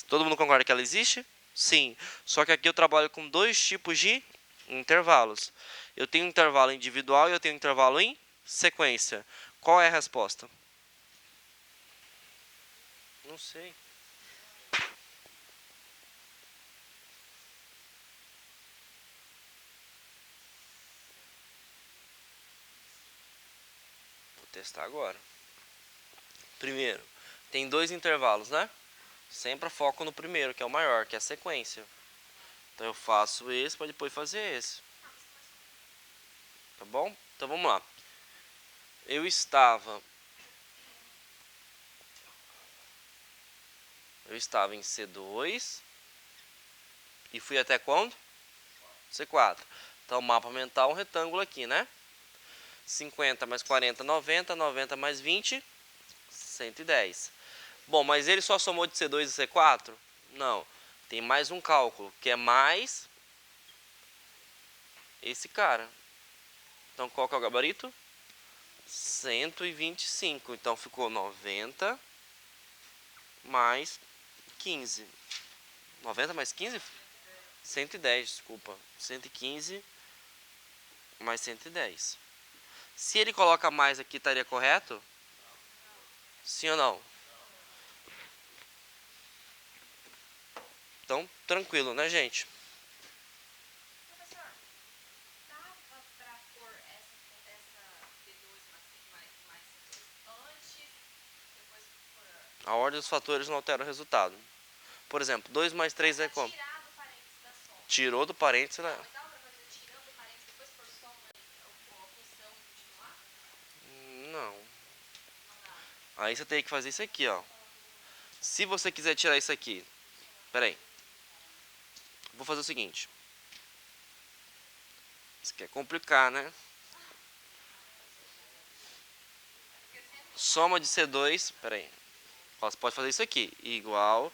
Todo mundo concorda que ela existe? Sim. Só que aqui eu trabalho com dois tipos de intervalos. Eu tenho um intervalo individual e eu tenho um intervalo em sequência. Qual é a resposta? Não sei. Vou testar agora. Primeiro, tem dois intervalos, né? Sempre foco no primeiro, que é o maior, que é a sequência. Então eu faço esse para depois fazer esse. Tá bom? Então vamos lá. Eu estava em C2 e fui até quando? C4. Então mapa mental, um retângulo aqui, né? 50 mais 40, 90. 90 mais 20, 110. Bom, mas ele só somou de C2 e C4? Não. Tem mais um cálculo, que é mais esse cara. Então qual que é o gabarito? 125. Então ficou 90 mais 15. 90 mais 15? 110, desculpa. 115 mais 110. Se ele coloca mais aqui, estaria correto? Sim ou não? Então, tranquilo, né, gente? Professor, dava pra pôr essa B2 mais C2 antes, depois por... A ordem dos fatores não altera o resultado. Por exemplo, 2 mais 3 é como? Tirar do parênteses da soma. Tirou do parênteses, né? Mas dava pra fazer tirando do parênteses depois por soma a função continuar? Não. Não dá. Aí você tem que fazer isso aqui, ó. Se você quiser tirar isso aqui, pera aí. Vou fazer o seguinte. Isso quer complicar, né? Soma de C2, pera aí. Você pode fazer isso aqui. Igual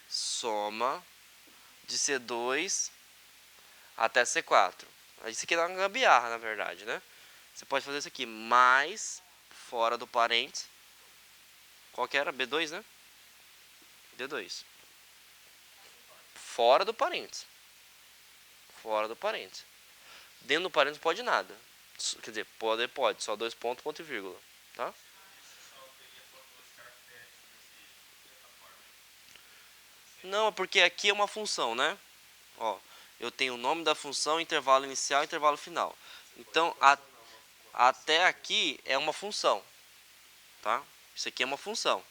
soma de C2 até C4. Isso aqui dá uma gambiarra, na verdade, né? Você pode fazer isso aqui. Mais, fora do parênteses. Qual que era? B2, né? D2. Fora do parênteses. Fora do parênteses. Dentro do parênteses pode nada. Quer dizer, pode. Só dois pontos, ponto e vírgula. Tá? Não, é porque aqui é uma função, né? Ó, eu tenho o nome da função, intervalo inicial e intervalo final. Então, até aqui é uma função, tá? Isso aqui é uma função.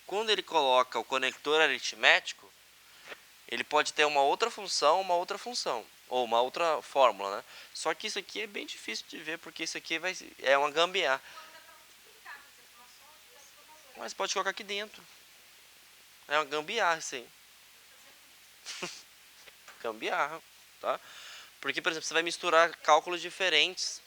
Quando ele coloca o conector aritmético, ele pode ter uma outra função, ou uma outra fórmula, né? Só que isso aqui é bem difícil de ver, porque isso aqui é uma gambiarra. Mas pode colocar aqui dentro. É uma gambiarra, sim. Gambiarra, tá? Porque, por exemplo, você vai misturar cálculos diferentes.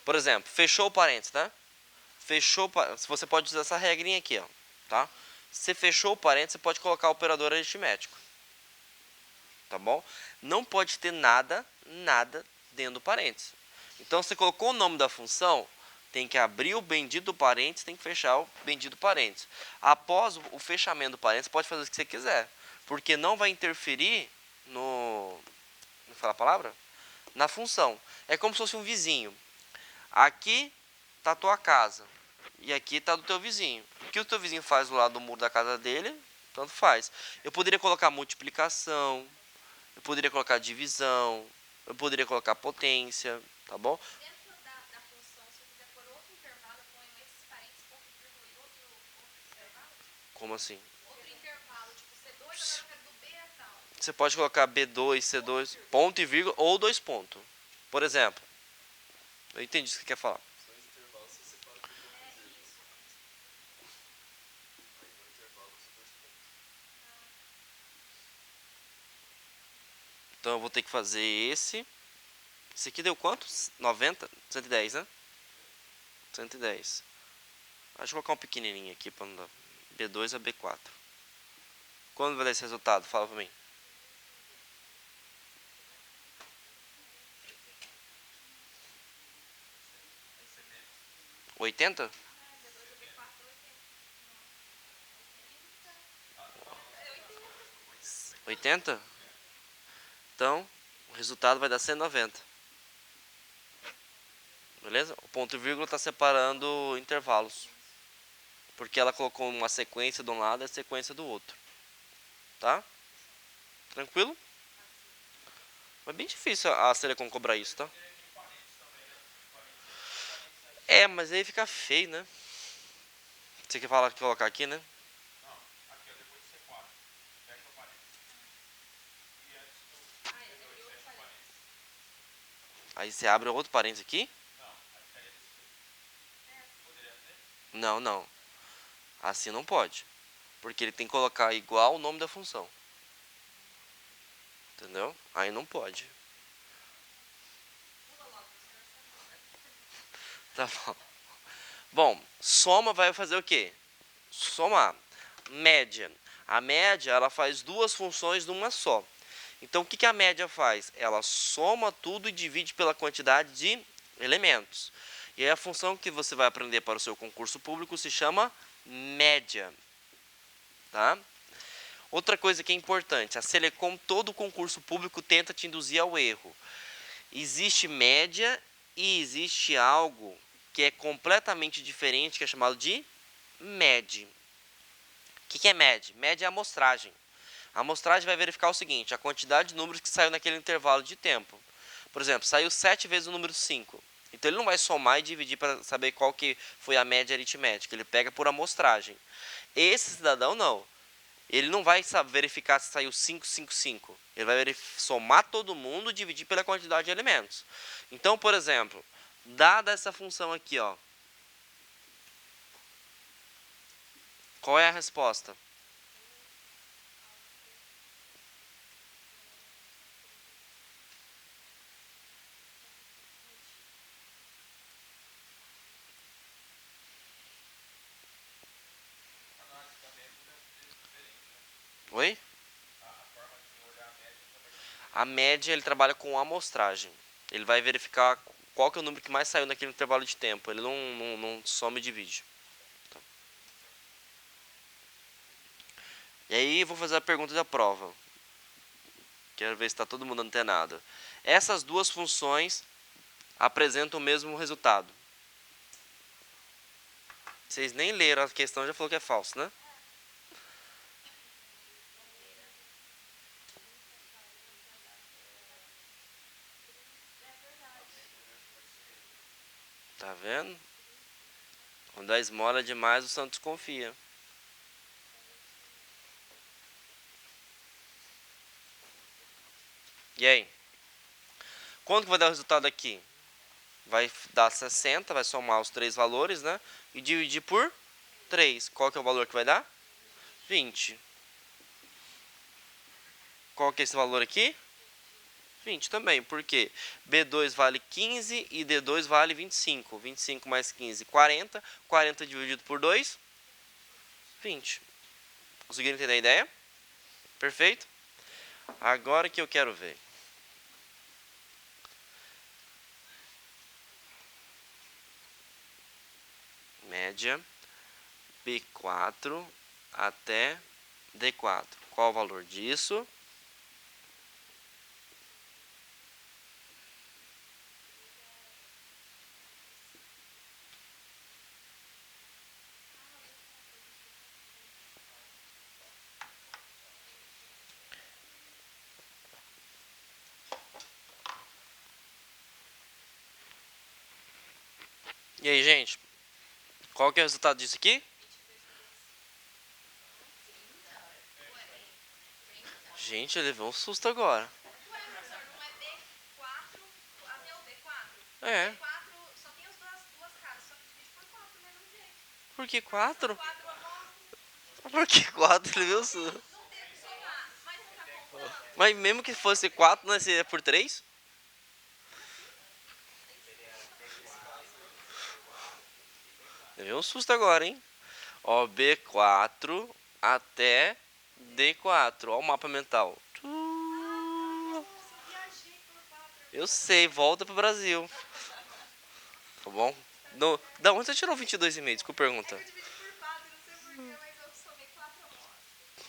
Por exemplo, fechou o parênteses, né? Você pode usar essa regrinha aqui, ó, tá? Se fechou o parênteses, você pode colocar o operador aritmético. Tá bom? Não pode ter nada dentro do parênteses. Então, você colocou o nome da função, tem que abrir o bendito parênteses, tem que fechar o bendito parênteses. Após o fechamento do parênteses, pode fazer o que você quiser, porque não vai interferir no... Não fala a palavra? Na função. É como se fosse um vizinho. Aqui está a tua casa e aqui está do teu vizinho. O que o teu vizinho faz do lado do muro da casa dele, tanto faz. Eu poderia colocar multiplicação, eu poderia colocar divisão, eu poderia colocar potência, tá bom? Dentro da função, se eu quiser pôr outro intervalo, eu ponho esses parênteses, ponto e vírgula e outro intervalo? Como assim? Outro intervalo, tipo C2, agora eu quero do B a tal. Você pode colocar B2, C2, ponto e vírgula ou dois pontos. Por exemplo, eu entendi o que você quer falar. Então eu vou ter que fazer esse. Esse aqui deu quanto? 90? 110, né? 110. Deixa eu colocar um pequenininho aqui para não dar. B2 a B4. Quando vai dar esse resultado? Fala pra mim. 80? 80? Então, o resultado vai dar 190. Beleza? O ponto e vírgula está separando intervalos. Porque ela colocou uma sequência de um lado e a sequência do outro. Tá? Tranquilo? Mas bem difícil a Telecom cobrar isso, tá? É, mas aí fica feio, né? Você quer falar, colocar aqui, né? Aí você abre outro parênteses aqui? Não, não. Assim não pode. Porque ele tem que colocar igual o nome da função. Entendeu? Aí não pode. Tá bom. Bom, soma vai fazer o quê? Somar. Média. A média, ela faz duas funções numa só. Então, o que a média faz? Ela soma tudo e divide pela quantidade de elementos. E aí a função que você vai aprender para o seu concurso público se chama média. Tá? Outra coisa que é importante, a Telecom, todo concurso público tenta te induzir ao erro. Existe média e existe algo que é completamente diferente, que é chamado de MED. O que é MED? MED é a amostragem. A amostragem vai verificar o seguinte, a quantidade de números que saiu naquele intervalo de tempo. Por exemplo, saiu 7 vezes o número 5. Então ele não vai somar e dividir para saber qual que foi a média aritmética. Ele pega por amostragem. Esse cidadão não. Ele não vai verificar se saiu 5, 5, 5. Ele vai somar todo mundo e dividir pela quantidade de elementos. Então, por exemplo, dada essa função aqui, ó, qual é a resposta? Oi? A média, ele trabalha com amostragem. Ele vai verificar qual que é o número que mais saiu naquele intervalo de tempo. Ele não soma e divide. Tá. E aí, vou fazer a pergunta da prova. Quero ver se está todo mundo antenado. Essas duas funções apresentam o mesmo resultado. Vocês nem leram a questão, já falou que é falso, né? Tá vendo? Quando a esmola é demais, o santo desconfia. E aí? Quanto que vai dar o resultado aqui? Vai dar 60, vai somar os três valores, né? E dividir por 3. Qual que é o valor que vai dar? 20. Qual que é esse valor aqui? 20 também, porque B2 vale 15 e D2 vale 25. 25 mais 15, 40. 40 dividido por 2, 20. Conseguiram entender a ideia? Perfeito? Agora que eu quero ver. Média B4 até D4. Qual o valor disso? E aí, gente? Qual que é o resultado disso aqui? Gente, eu levei um susto agora. Ué, professor, não é B4 até o B4? É. B4 só tem as duas casas, só que divide por 4 do mesmo jeito. Por que 4? 4 amostras, Por que 4? Ele levei um susto. não teve que somar, mas não tá contando. Mas mesmo que fosse 4, não seria por 3? Levei um susto agora, hein? Ó, B4 até D4. Ó o mapa mental. Só viajei pelo 4. Eu sei, volta pro Brasil. Tá bom? Da onde você tirou 22,5? Desculpa a pergunta. Eu dividi por 4, não sei porquê, mas eu somei 4 amostras.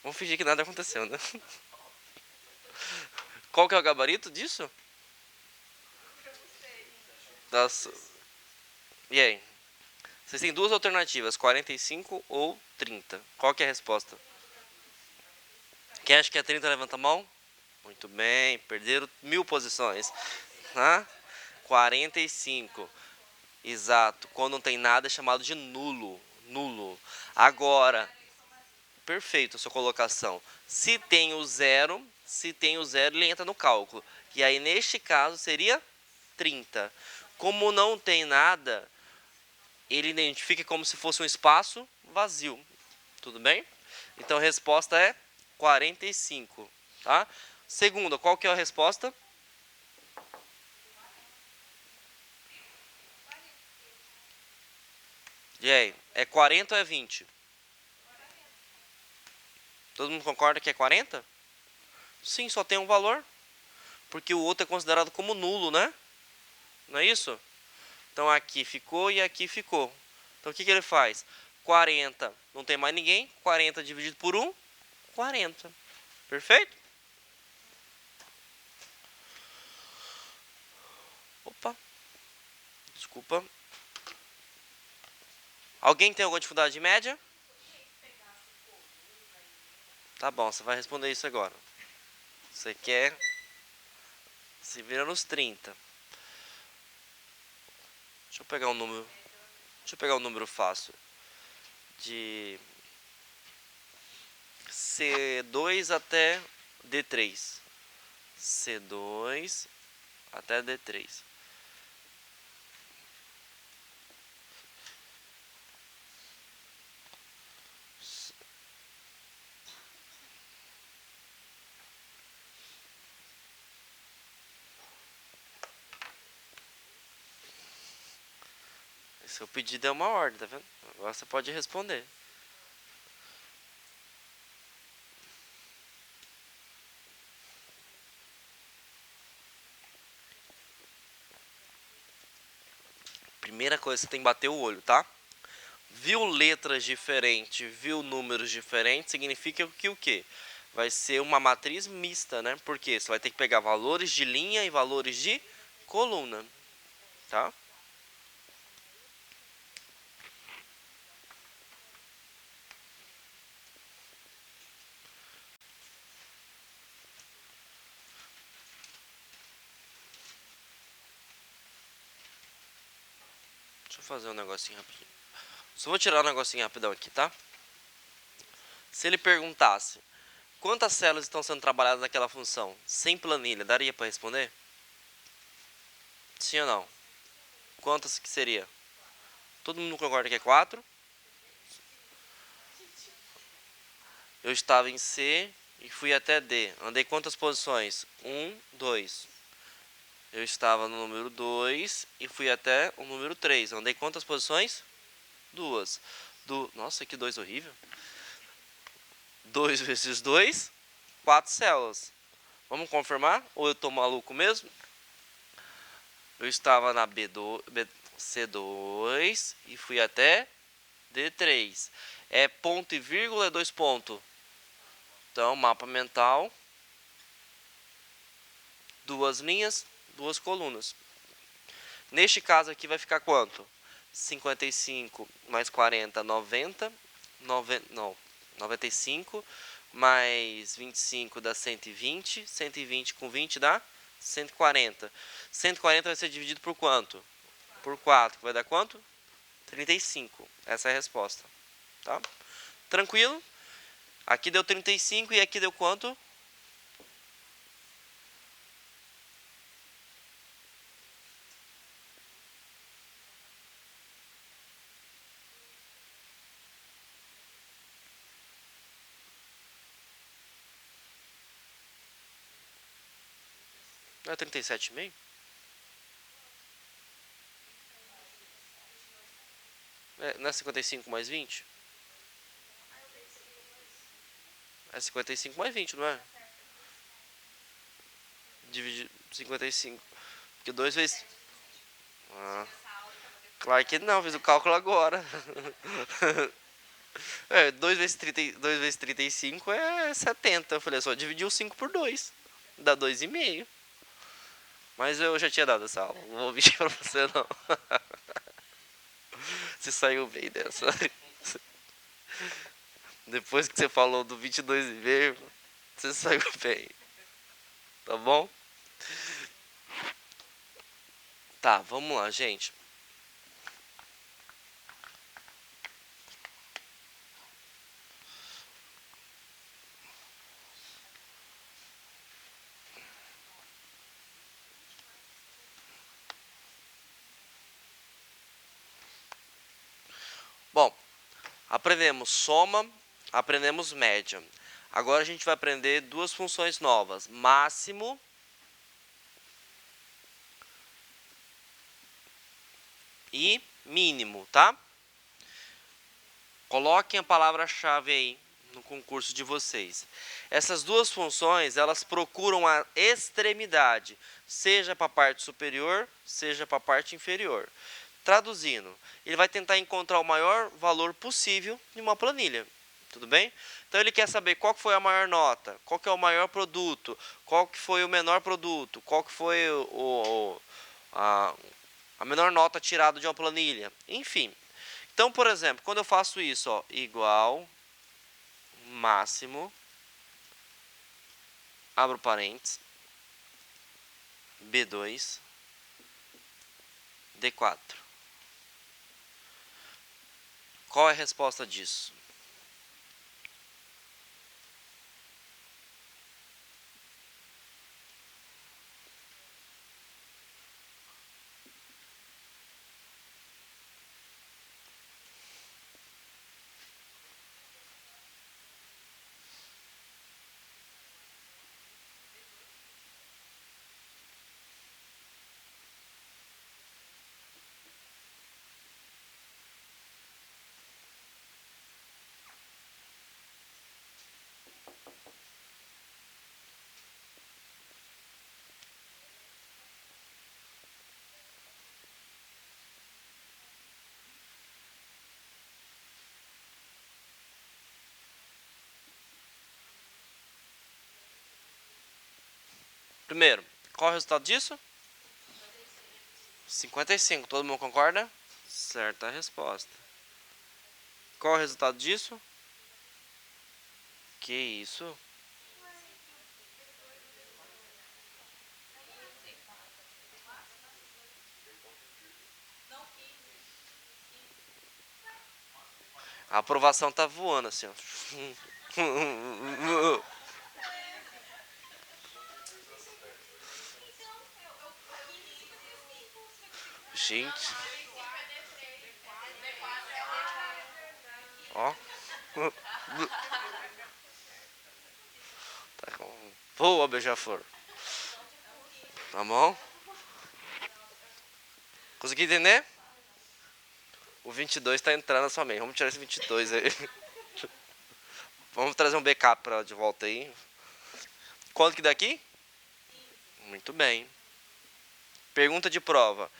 Vamos fingir que nada aconteceu, né? Qual que é o gabarito disso? Eu não sei. Das... E aí? Vocês têm duas alternativas, 45 ou 30. Qual que é a resposta? Quem acha que é 30, levanta a mão. Muito bem, perderam 1000 posições. Hã? 45. Exato. Quando não tem nada é chamado de nulo. Nulo. Agora, perfeito a sua colocação. Se tem o zero, ele entra no cálculo. E aí, neste caso, seria 30. Como não tem nada, ele identifica como se fosse um espaço vazio. Tudo bem? Então a resposta é 45. Tá? Segunda, qual que é a resposta? E aí, é 40 ou é 20? Todo mundo concorda que é 40? Sim, só tem um valor. Porque o outro é considerado como nulo, né? Não é isso? Então aqui ficou e aqui ficou. Então o que ele faz? 40, não tem mais ninguém. 40 dividido por 1, 40. Perfeito? Opa. Desculpa. Alguém tem alguma dificuldade de média? Tá bom, você vai responder isso agora. Você quer... Se vira nos 30. Deixa eu pegar um número... Deixa eu pegar um número fácil. De... C2 até D3. C2 até D3. Seu pedido é uma ordem, tá vendo? Agora você pode responder. Primeira coisa, você tem que bater o olho, tá? Viu letras diferentes, viu números diferentes, significa que o quê? Vai ser uma matriz mista, né? Porque você vai ter que pegar valores de linha e valores de coluna, tá? fazer um negocinho rapidinho. Só vou tirar um negocinho rapidão aqui, tá? Se ele perguntasse quantas células estão sendo trabalhadas naquela função sem planilha, daria para responder? Sim ou não? Quantas que seria? Todo mundo concorda que é 4? Eu estava em C e fui até D. Andei quantas posições? 1, 2. Eu estava no número 2 e fui até o número 3. Andei quantas posições? 2. Nossa, que 2 horrível. 2 vezes 2, 4 células. Vamos confirmar? Ou eu tô maluco mesmo? Eu estava na C2 e fui até D3. É ponto e vírgula, é 2 pontos. Então, mapa mental. 2 linhas, 2 colunas. Neste caso aqui vai ficar quanto? 55 mais 40, 90. Não, 95 mais 25 dá 120. 120 com 20 dá 140. 140 vai ser dividido por quanto? Por 4, que vai dar quanto? 35. Essa é a resposta. Tá? Tranquilo? Aqui deu 35 e aqui deu quanto? Não é 37,5? Não é 55 mais 20? É 55 mais 20, não é? Dividir 55. Porque 2 vezes... Ah, claro que não, fiz o cálculo agora. 2 vezes 35 é 70. Eu falei, só dividir o 5 por 2. Dá 2,5. Mas eu já tinha dado essa aula. Não vou mentir pra você, não. Você saiu bem dessa. Depois que você falou do 22,5, você saiu bem. Tá bom? Tá, vamos lá, gente. Bom, aprendemos soma, aprendemos média. Agora a gente vai aprender duas funções novas: máximo e mínimo, tá? Coloquem a palavra-chave aí no concurso de vocês. Essas duas funções, elas procuram a extremidade, seja para a parte superior, seja para a parte inferior. Traduzindo, ele vai tentar encontrar o maior valor possível em uma planilha. Tudo bem? Então ele quer saber qual que foi a maior nota, qual que é o maior produto, qual que foi o menor produto, qual que foi a menor nota tirada de uma planilha. Enfim. Então, por exemplo, quando eu faço isso, ó, igual máximo, abro parênteses, B2, D4. Qual é a resposta disso? Primeiro, qual é o resultado disso? 55. Todo mundo concorda? Certa resposta. Qual é o resultado disso? Que isso? A aprovação tá voando assim, ó. Gente, ó. Tá com... Voa, beija-flor. Tá bom? Consegui entender? O 22 tá entrando na sua mente. Vamos tirar esse 22 aí. Vamos trazer um backup pra de volta aí. Quanto que dá aqui? Muito bem. Pergunta de prova.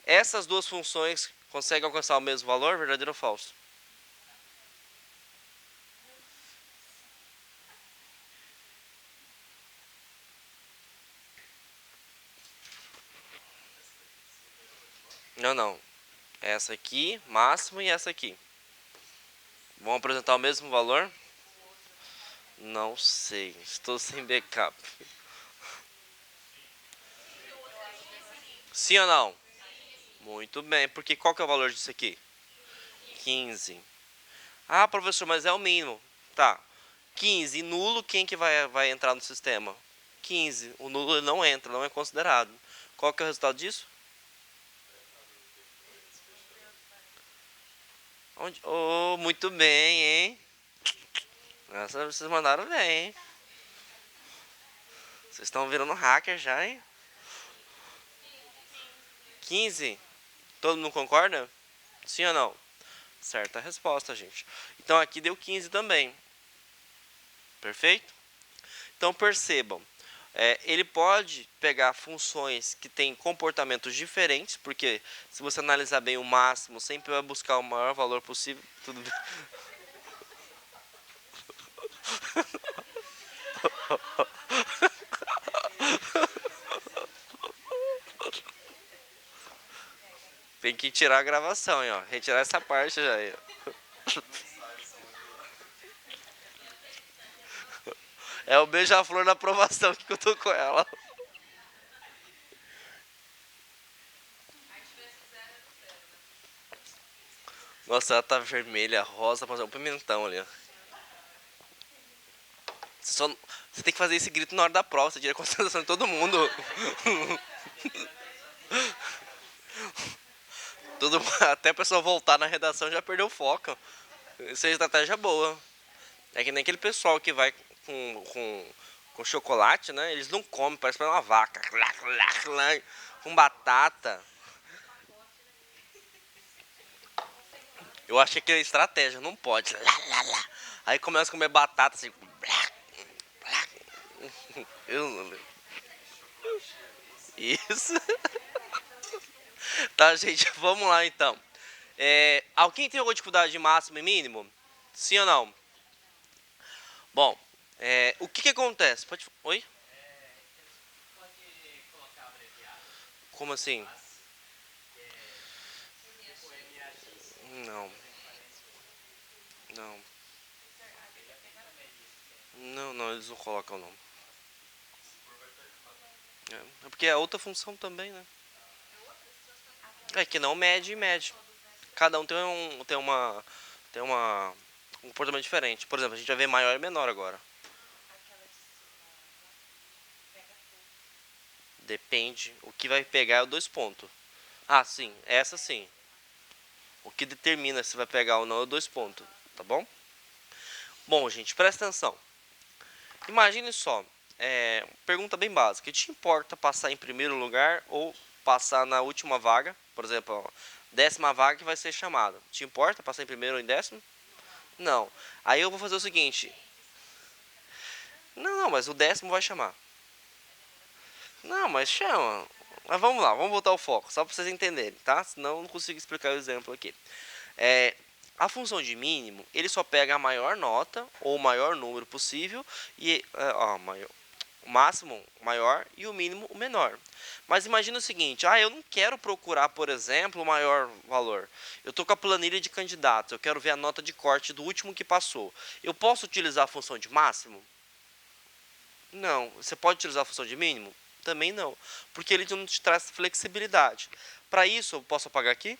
Essas duas funções conseguem alcançar o mesmo valor? Verdadeiro ou falso? Não, não. Essa aqui, máximo, e essa aqui. Vão apresentar o mesmo valor? Não sei. Estou sem backup. Sim ou não? Muito bem. Porque qual que é o valor disso aqui? 15. Ah, professor, mas é o mínimo. Tá. 15. E nulo, quem que vai entrar no sistema? 15. O nulo não entra, não é considerado. Qual que é o resultado disso? Onde? Oh, muito bem, hein? Nossa, vocês mandaram bem, hein? Vocês estão virando hacker já, hein? 15. Todo mundo concorda? Sim ou não? Certa resposta, gente. Então aqui deu 15 também. Perfeito? Então percebam, ele pode pegar funções que têm comportamentos diferentes, porque se você analisar bem o máximo, sempre vai buscar o maior valor possível. Tudo bem. Tem que tirar a gravação, hein, ó. Retirar essa parte já aí. É o beija-flor da aprovação que eu tô com ela. Nossa, ela tá vermelha, rosa, mas é um pimentão ali, ó. Você tem que fazer esse grito na hora da prova, você tira a concentração de todo mundo. Até a pessoa voltar na redação já perdeu o foco. Isso é estratégia boa. É que nem aquele pessoal que vai com chocolate, né? Eles não comem, parece uma vaca. Com batata. Eu achei que é estratégia, não pode. Aí começa a comer batata assim. Isso. Tá, gente, vamos lá então. Alguém tem alguma dificuldade de máximo e mínimo? Sim ou não? Bom, o que acontece? Oi? Como assim? Não. Não. Não, não, eles não colocam não. É porque é outra função também, né? É que não mede e mede. Cada um tem um comportamento diferente. Por exemplo, a gente vai ver maior e menor agora. Depende. O que vai pegar é o 2 pontos. Ah, sim. Essa sim. O que determina se vai pegar ou não é o 2 pontos. Tá bom? Bom, gente, presta atenção. Imagine só. Pergunta bem básica. Te importa passar em primeiro lugar ou passar na última vaga? Por exemplo, 10ª vaga que vai ser chamada. Te importa passar em primeiro ou em 10º? Não. Aí eu vou fazer o seguinte. Não, mas o 10º vai chamar. Não, mas chama. Mas vamos lá, vamos voltar ao foco, só para vocês entenderem, tá? Senão eu não consigo explicar o exemplo aqui. A função de mínimo, ele só pega a maior nota ou o maior número possível e o máximo maior e o mínimo o menor. Mas imagina o seguinte, eu não quero procurar, por exemplo, o maior valor. Eu estou com a planilha de candidatos, eu quero ver a nota de corte do último que passou. Eu posso utilizar a função de máximo? Não. Você pode utilizar a função de mínimo? Também não, porque ele não te traz flexibilidade. Para isso, eu posso apagar aqui?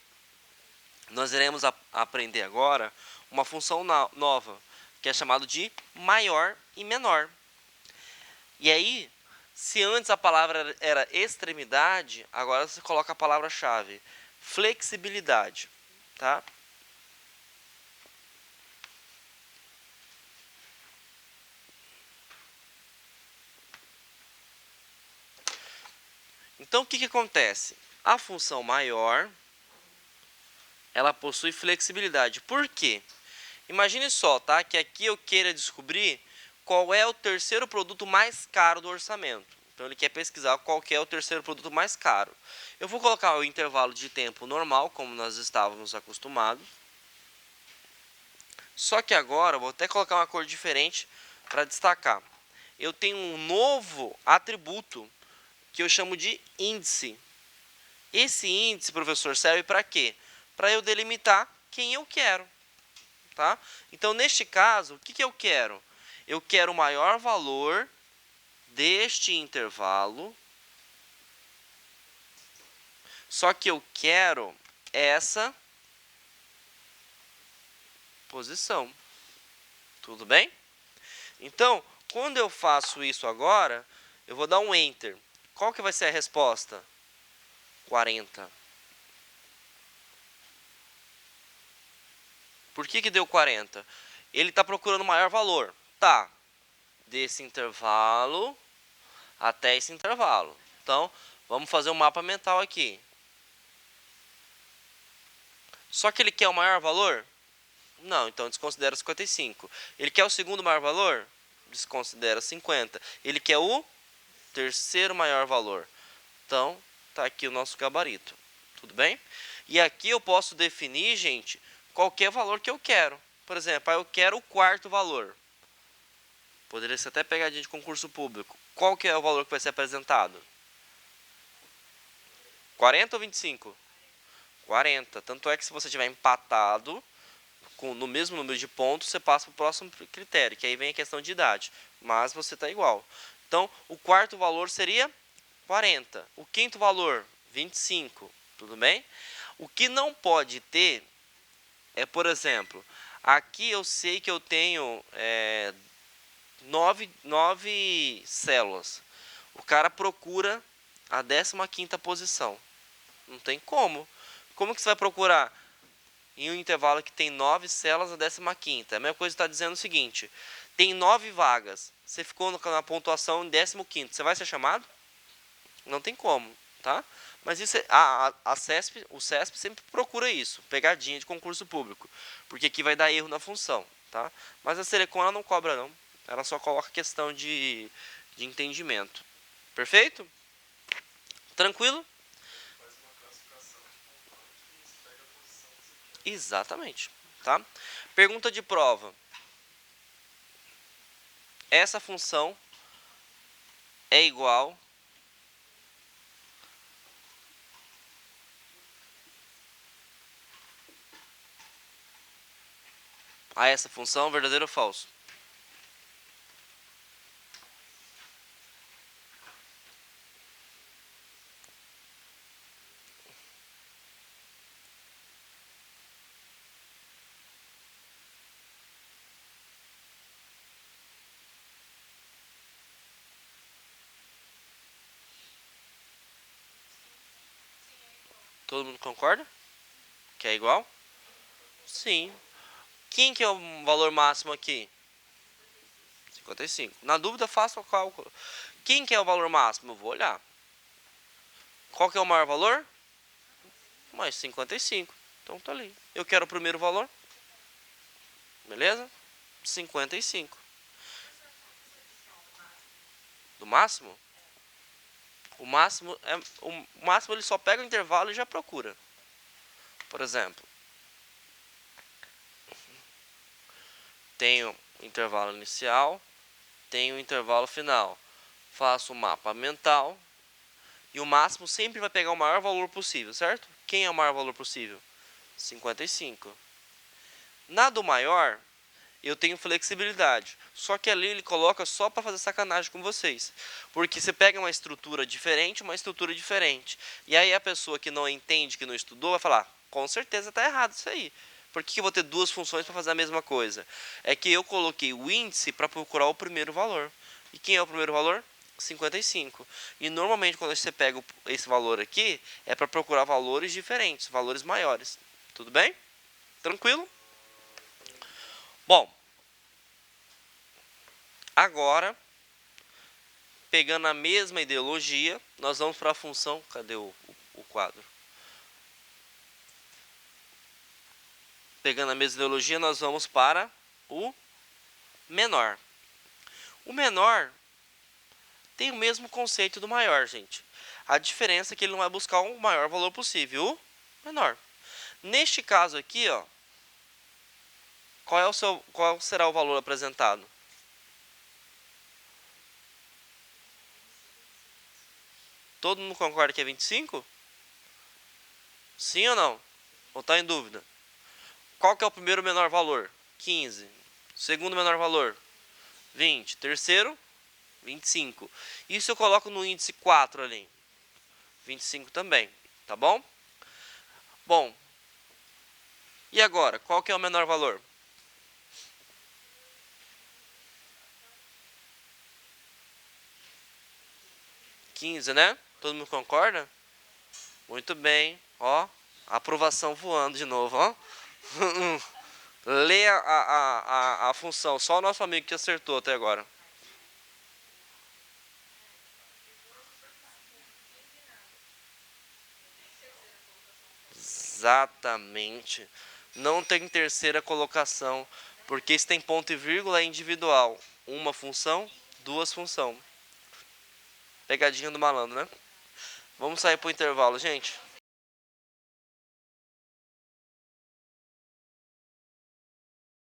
Nós iremos aprender agora uma função nova, que é chamado de maior e menor. E aí, se antes a palavra era extremidade, agora você coloca a palavra-chave flexibilidade, tá? Então, o que acontece? A função maior, ela possui flexibilidade. Por quê? Imagine só, tá? Que aqui eu queira descobrir qual é o terceiro produto mais caro do orçamento. Então, ele quer pesquisar qual que é o terceiro produto mais caro. Eu vou colocar o intervalo de tempo normal, como nós estávamos acostumados. Só que agora, eu vou até colocar uma cor diferente para destacar. Eu tenho um novo atributo que eu chamo de índice. Esse índice, professor, serve para quê? Para eu delimitar quem eu quero. Tá? Então, neste caso, o que eu quero? Eu quero o maior valor deste intervalo, só que eu quero essa posição. Tudo bem? Então, quando eu faço isso agora, eu vou dar um Enter. Qual que vai ser a resposta? 40. Por que deu 40? Ele está procurando o maior valor. Tá, desse intervalo até esse intervalo. Então, vamos fazer um mapa mental aqui. Só que ele quer o maior valor? Não, então desconsidera 55. Ele quer o segundo maior valor? Desconsidera 50. Ele quer o terceiro maior valor. Então, tá aqui o nosso gabarito. Tudo bem? E aqui eu posso definir, gente, qualquer valor que eu quero. Por exemplo, eu quero o quarto valor. Poderia ser até pegadinha de concurso público. Qual que é o valor que vai ser apresentado? 40 ou 25? 40. Tanto é que se você tiver empatado no mesmo número de pontos, você passa para o próximo critério, que aí vem a questão de idade. Mas você está igual. Então, o quarto valor seria 40. O quinto valor, 25. Tudo bem? O que não pode ter é, por exemplo, aqui eu sei que eu tenho 9 células. O cara procura a 15ª posição. Não tem como. Como que você vai procurar em um intervalo que tem 9 células a 15ª? A mesma coisa está dizendo o seguinte: tem 9 vagas. Você ficou na pontuação em 15º. Você vai ser chamado? Não tem como, tá? Mas isso o CESP sempre procura isso, pegadinha de concurso público, porque aqui vai dar erro na função, tá? Mas a Serecom ela não cobra não, ela só coloca questão de entendimento. Perfeito? Tranquilo? Exatamente, tá? Pergunta de prova. Essa função é igual a essa função, verdadeiro ou falso? Todo mundo concorda? Que é igual? Sim. Quem que é o valor máximo aqui? 55. Na dúvida, faça o cálculo. Quem que é o valor máximo? Eu vou olhar. Qual que é o maior valor? Mais 55. Então tá ali. Eu quero o primeiro valor. Beleza? 55. Do máximo? O máximo ele só pega o intervalo e já procura. Por exemplo, tenho intervalo inicial, tenho intervalo final. Faço o mapa mental e o máximo sempre vai pegar o maior valor possível, certo? Quem é o maior valor possível? 55. Na do maior, eu tenho flexibilidade. Só que ali ele coloca só para fazer sacanagem com vocês. Porque você pega uma estrutura diferente, uma estrutura diferente. E aí a pessoa que não entende, que não estudou, vai falar: com certeza está errado isso aí. Por que eu vou ter duas funções para fazer a mesma coisa? É que eu coloquei o índice para procurar o primeiro valor. E quem é o primeiro valor? 55. E normalmente quando você pega esse valor aqui, é para procurar valores diferentes, valores maiores. Tudo bem? Tranquilo? Bom, agora, pegando a mesma ideologia, nós vamos para a função... Cadê o quadro? Pegando a mesma ideologia, nós vamos para o menor. O menor tem o mesmo conceito do maior, gente. A diferença é que ele não vai buscar o maior valor possível, o menor. Neste caso aqui, ó, qual será o valor apresentado? Todo mundo concorda que é 25? Sim ou não? Ou está em dúvida? Qual que é o primeiro menor valor? 15. Segundo menor valor? 20. Terceiro? 25. Isso eu coloco no índice 4 ali. 25 também, tá bom? Bom, e agora, qual que é o menor valor? 15, né? Todo mundo concorda? Muito bem, ó, aprovação voando de novo, ó. Lê a função, só o nosso amigo que acertou até agora. Exatamente. Não tem terceira colocação, porque se tem ponto e vírgula é individual. Uma função, duas funções. Pegadinha do malandro, né? Vamos sair pro intervalo, gente.